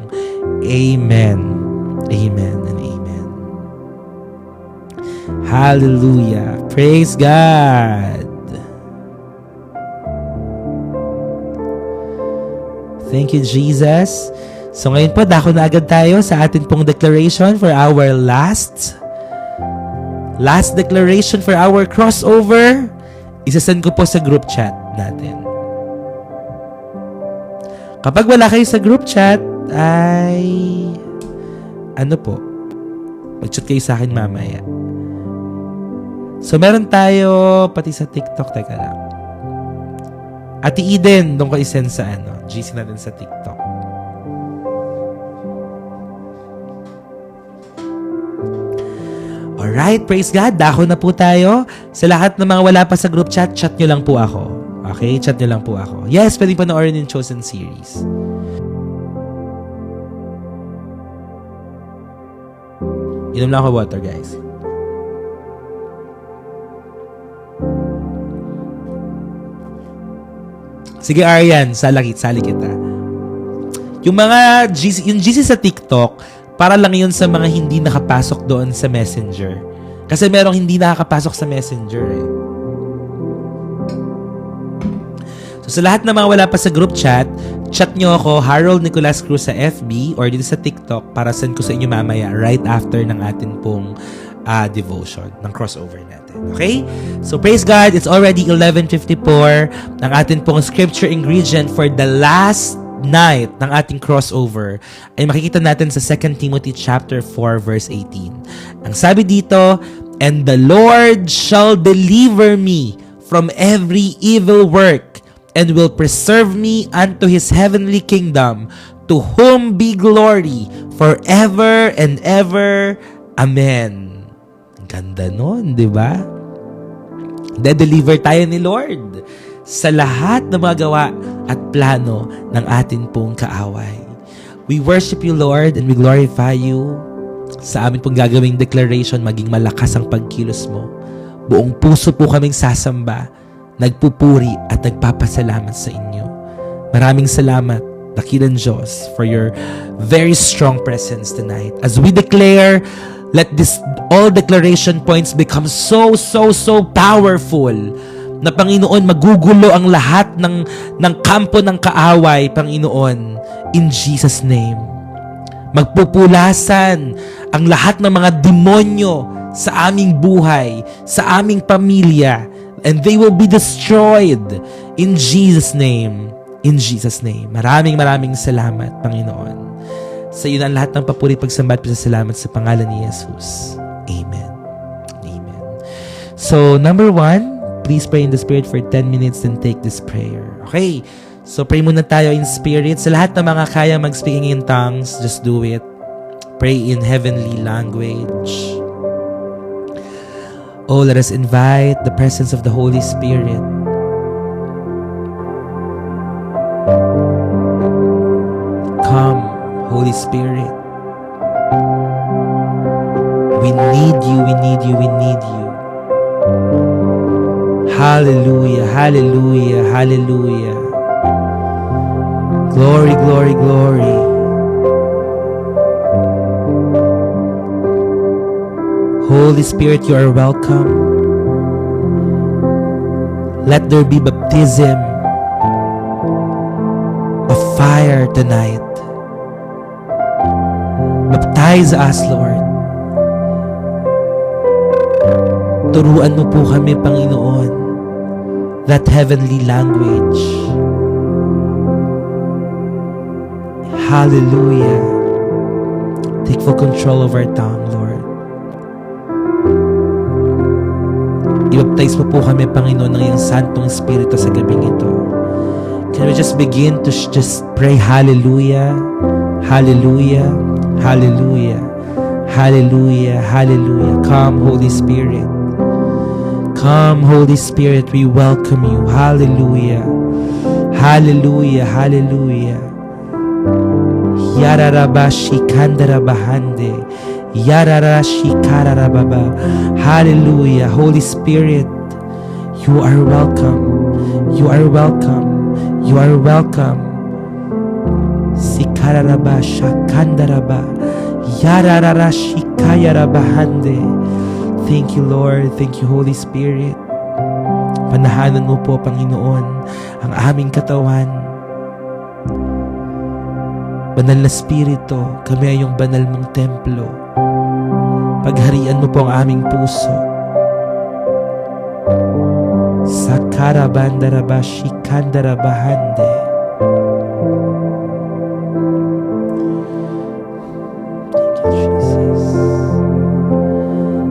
Speaker 1: Amen. Amen and Amen. Hallelujah. Praise God. Thank you, Jesus. So ngayon po, dako na agad tayo sa atin pong declaration for our last declaration for our crossover. Isasend ko po sa group chat natin. Kapag wala kayo sa group chat, ay mag-chat kayo sa akin mamaya. So meron tayo pati sa TikTok. Teka lang. Ate Eden, doon ko isend sa GC natin sa TikTok. Alright, praise God. Dako na po tayo. Sa lahat ng mga wala pa sa group chat, chat nyo lang po ako. Okay? Chat nyo lang po ako. Yes, pwede panoorin yung Chosen series. Inom lang ako water, guys. Sige, Arian, sali kita. Yung GC sa TikTok, para lang yun sa mga hindi nakapasok doon sa Messenger. Kasi merong hindi nakakapasok sa Messenger eh. So sa lahat ng mga wala pa sa group chat, chat nyo ako, Harold Nicolas Cruz sa FB or dito sa TikTok para send ko sa inyo mamaya right after ng atin pong devotion, ng crossover natin. Okay? So praise God, it's already 11:54. Ang atin pong scripture ingredient for the last night ng ating crossover ay makikita natin sa 2 Timothy chapter 4 verse 18. Ang sabi dito, "And the Lord shall deliver me from every evil work and will preserve me unto his heavenly kingdom, to whom be glory forever and ever. Amen. Ganda nun, di ba? De-deliver tayo ni Lord sa lahat ng mga gawa at plano ng atin pong kaaway. We worship you, Lord, and we glorify you. Sa amin pong gagawing declaration, maging malakas ang pagkilos mo. Buong puso po kaming sasamba, nagpupuri at nagpapasalamat sa inyo. Maraming salamat, dakilang Diyos, for your very strong presence tonight. As we declare, let this all declaration points become so powerful na Panginoon, magugulo ang lahat ng kampo ng kaaway, Panginoon, in Jesus' name. Magpupulasan ang lahat ng mga demonyo sa aming buhay, sa aming pamilya, and they will be destroyed in Jesus' name. In Jesus' name. Maraming salamat, Panginoon. Sa iyo na lahat ng papuri, pagsamba at pasasalamat sa pangalan ni Jesus. Amen. Amen. So, number 1, please pray in the Spirit for 10 minutes and take this prayer. Okay. So, pray muna tayo in spirit. Sa lahat ng mga kaya mag-speaking in tongues, just do it. Pray in heavenly language. Oh, let us invite the presence of the Holy Spirit. Come, Holy Spirit. We need you, we need you, we need you. Hallelujah, hallelujah, hallelujah. Glory, glory, glory. Holy Spirit, you are welcome. Let there be baptism of fire tonight. Baptize us, Lord. Turuan mo po kami, Panginoon, that heavenly language. Hallelujah. Take full control of our tongue, Lord. I-baptize mo po kami, Panginoon, ng iyong Santong Espiritu sa gabing ito. Can we just begin to just pray hallelujah, hallelujah, hallelujah, hallelujah, hallelujah. Come, Holy Spirit. Come, Holy Spirit, we welcome you. Hallelujah, hallelujah, hallelujah. Yararabashi kandarabahande. Yararashi kararababa. Hallelujah. Holy Spirit, you are welcome. You are welcome. You are welcome. Sikararaba shakandaraba. Yararashi kayarabahande. Thank you, Lord. Thank you, Holy Spirit. Panahanan mo po, Panginoon, ang aming katawan. Banal na Espiritu, kami ay iyong banal mong templo. Pagharian mo po ang aming puso. Sakarabandaraba shikandarabahande. Thank you, Jesus.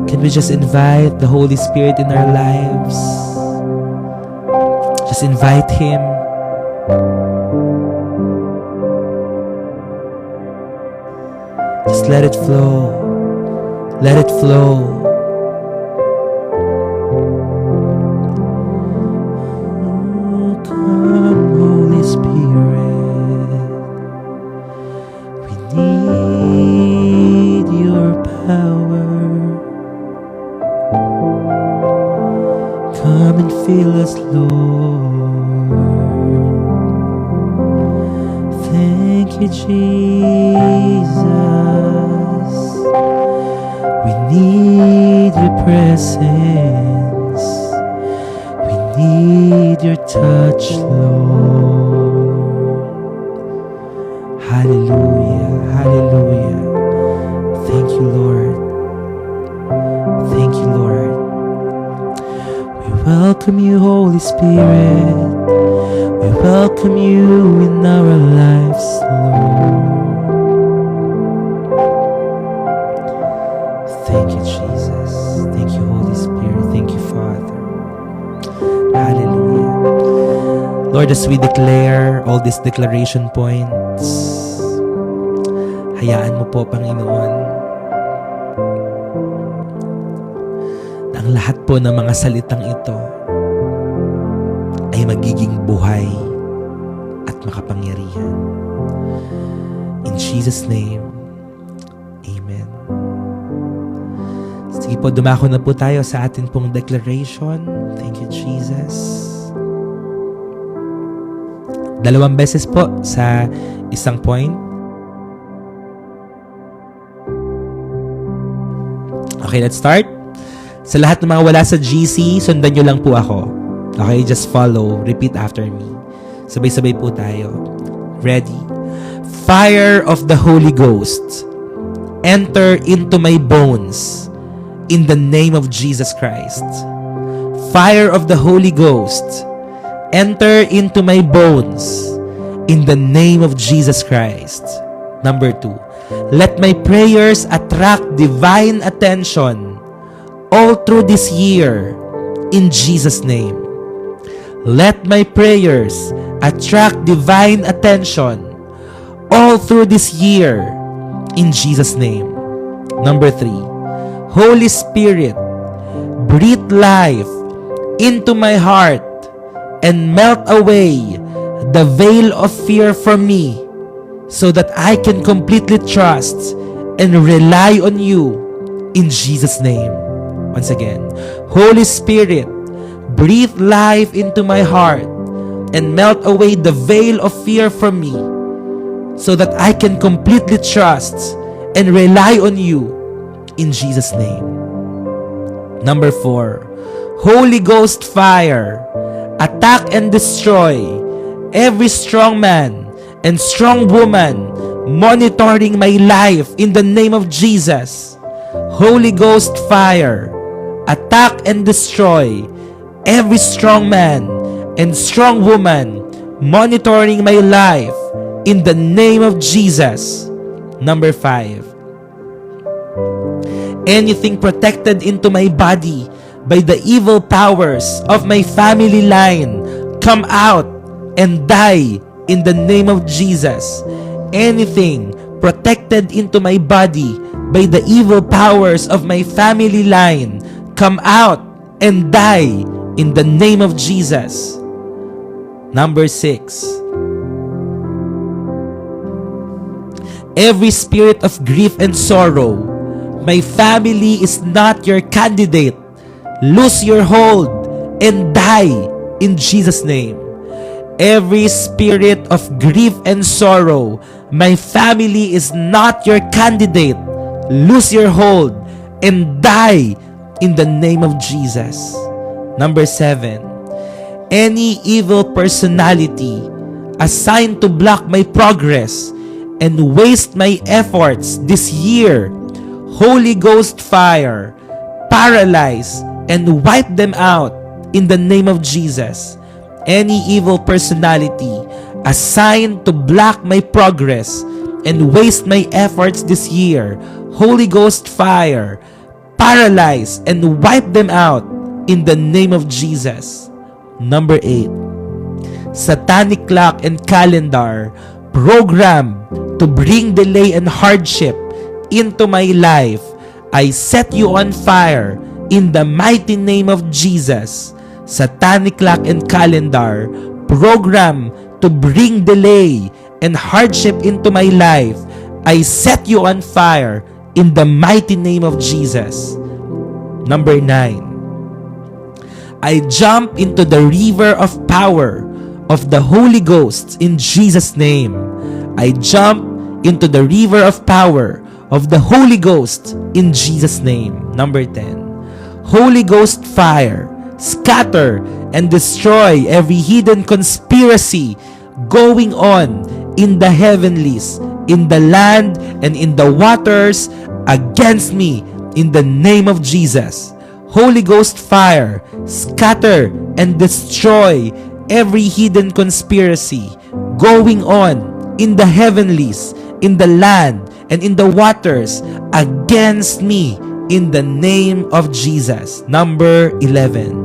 Speaker 1: Can we just invite the Holy Spirit in our lives? Just invite Him. Just let it flow. Let it flow. Come, Holy Spirit. We need your power. Come and fill us, Lord. Thank you, Jesus. We need your presence. We need your touch, Lord. Hallelujah, hallelujah. Thank you, Lord. Thank you, Lord. We welcome you, Holy Spirit. We welcome you in our lives, Lord. Thank you, Jesus. Thank you, Holy Spirit. Thank you, Father. Hallelujah. Lord, as we declare all these declaration points, hayaan mo po, Panginoon, na ang lahat po ng mga salitang ito ay magiging buhay at makapangyarihan. In Jesus' name, Amen. Sige po, dumako na po tayo sa atin pong declaration. Thank you, Jesus. 2 beses po sa isang point. Okay, let's start. Sa lahat ng mga wala sa GC, sundan nyo lang po ako. Okay, just follow. Repeat after me. Sabay-sabay po tayo. Ready? Fire of the Holy Ghost, enter into my bones in the name of Jesus Christ. Fire of the Holy Ghost, enter into my bones in the name of Jesus Christ. Number 2, let my prayers attract divine attention all through this year in Jesus' name. Let my prayers attract divine attention all through this year in Jesus' name. Number 3, Holy Spirit, breathe life into my heart and melt away the veil of fear from me so that I can completely trust and rely on you in Jesus' name. Once again, Holy Spirit, breathe life into my heart and melt away the veil of fear from me so that I can completely trust and rely on you in Jesus' name. Number 4, Holy Ghost fire, attack and destroy every strong man and strong woman monitoring my life in the name of Jesus. Holy Ghost fire, attack and destroy every strong man and strong woman monitoring my life in the name of Jesus. Number 5, anything protected into my body by the evil powers of my family line, come out and die in the name of Jesus. Anything protected into my body by the evil powers of my family line, come out and die in the name of Jesus. Number 6, every spirit of grief and sorrow, my family is not your candidate. Lose your hold and die in Jesus' name. Every spirit of grief and sorrow, my family is not your candidate. Lose your hold and die in the name of Jesus. Number 7, any evil personality assigned to block my progress and waste my efforts this year, Holy Ghost fire, paralyze and wipe them out in the name of Jesus. Any evil personality assigned to block my progress and waste my efforts this year, Holy Ghost fire, paralyze and wipe them out in the name of Jesus. Number 8, satanic clock and calendar program to bring delay and hardship into my life, I set you on fire in the mighty name of Jesus. Satanic clock and calendar program to bring delay and hardship into my life, I set you on fire in the mighty name of Jesus. Number 9, I jump into the river of power of the Holy Ghost in Jesus' name. I jump into the river of power of the Holy Ghost in Jesus' name. Number 10, Holy Ghost fire, scatter and destroy every hidden conspiracy going on in the heavenlies, in the land, and in the waters against me in the name of Jesus. Holy Ghost fire, scatter and destroy every hidden conspiracy going on in the heavenlies, in the land, and in the waters against me in the name of Jesus. Number 11,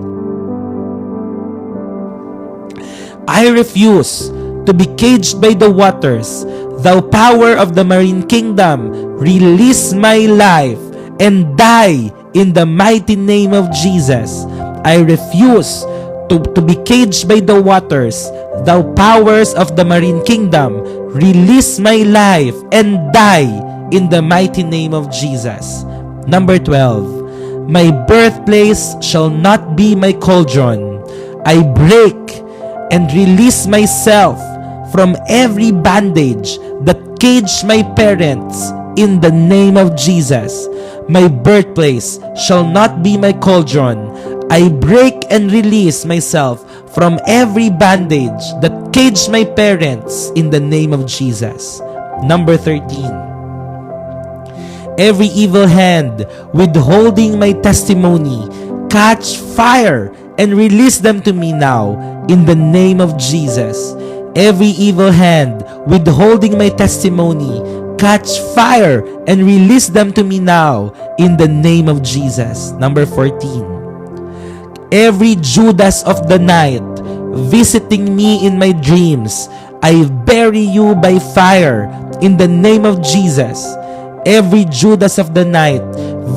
Speaker 1: I refuse to be caged by the waters. Thou power of the marine kingdom, release my life and die in the mighty name of Jesus. I refuse to be caged by the waters. Thou powers of the marine kingdom, release my life and die in the mighty name of Jesus. Number 12. My birthplace shall not be my cauldron. I break and release myself from every bandage that caged my parents in the name of Jesus. My birthplace shall not be my cauldron. I break and release myself from every bandage that caged my parents in the name of Jesus. Number 13. Every evil hand withholding my testimony, catch fire and release them to me now in the name of Jesus. Every evil hand withholding my testimony, catch fire and release them to me now in the name of Jesus. Number 14. Every Judas of the night visiting me in my dreams, I bury you by fire in the name of Jesus. Every Judas of the night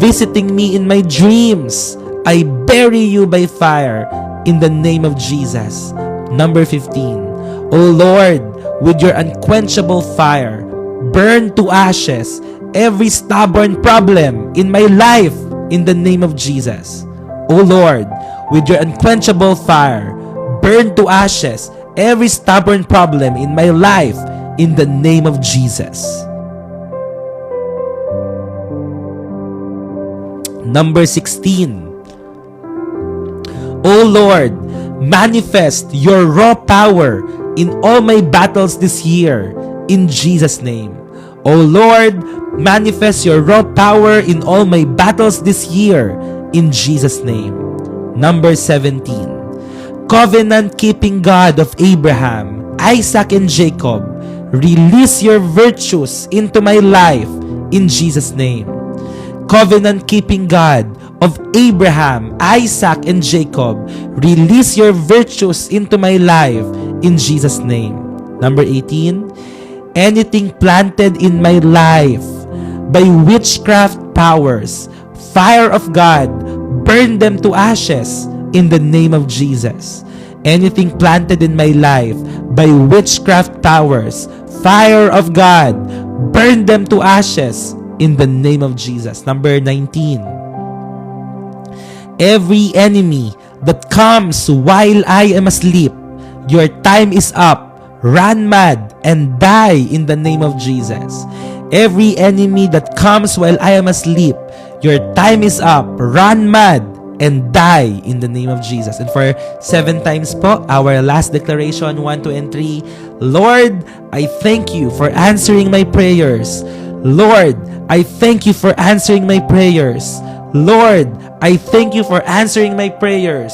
Speaker 1: visiting me in my dreams, I bury you by fire in the name of Jesus. Number 15. O Lord, with your unquenchable fire, burn to ashes every stubborn problem in my life in the name of Jesus. O Lord, with your unquenchable fire, burn to ashes every stubborn problem in my life in the name of Jesus. Number 16. O Lord, manifest your raw power in all my battles this year, in Jesus' name. O Lord, manifest your raw power in all my battles this year, in Jesus' name. Number 17. Covenant-keeping God of Abraham, Isaac, and Jacob, release your virtues into my life, in Jesus' name. Covenant-keeping God of Abraham, Isaac, and Jacob, release your virtues into my life in Jesus' name. Number 18. Anything planted in my life by witchcraft powers, fire of God, burn them to ashes in the name of Jesus. Anything planted in my life by witchcraft powers, fire of God, burn them to ashes in the name of Jesus. Number 19. Every enemy that comes while I am asleep, your time is up. Run mad and die in the name of Jesus. Every enemy that comes while I am asleep, your time is up. Run mad and die in the name of Jesus. And for 7 times po, our last declaration, 1, 2, and 3. Lord, I thank you for answering my prayers. Lord, I thank you for answering my prayers. Lord, I thank you for answering my prayers.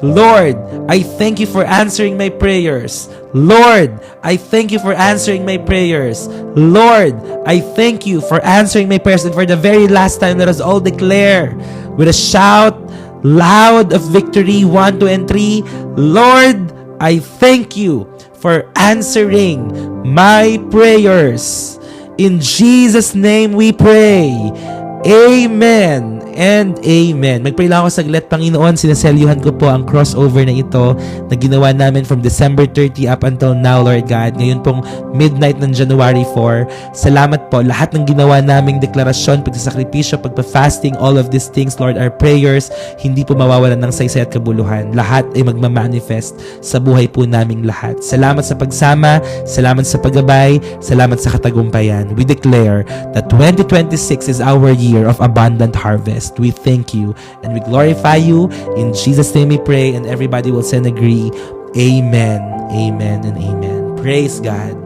Speaker 1: Lord, I thank you for answering my prayers. Lord, I thank you for answering my prayers. Lord, I thank you for answering my prayers. And for the very last time, let us all declare with a shout loud of victory, 1, 2, and 3. Lord, I thank you for answering my prayers. In Jesus' name we pray. Amen and amen. Magpray lang ako saglit, Panginoon. Sinaselyuhan ko po ang crossover na ito na ginawa namin from December 30 up until now, Lord God. Ngayon pong midnight ng January 4. Salamat po. Lahat ng ginawa naming deklarasyon, pagsasakripisyo, pagpa-fasting, all of these things, Lord, our prayers, hindi po mawawalan ng saysay at kabuluhan. Lahat ay magmamanifest sa buhay po naming lahat. Salamat sa pagsama, salamat sa paggabay, salamat sa katagumpayan. We declare that 2026 is our year of abundant harvest. We thank you and we glorify you. In Jesus' name we pray, and everybody will say and agree. Amen, amen, and amen. Praise God.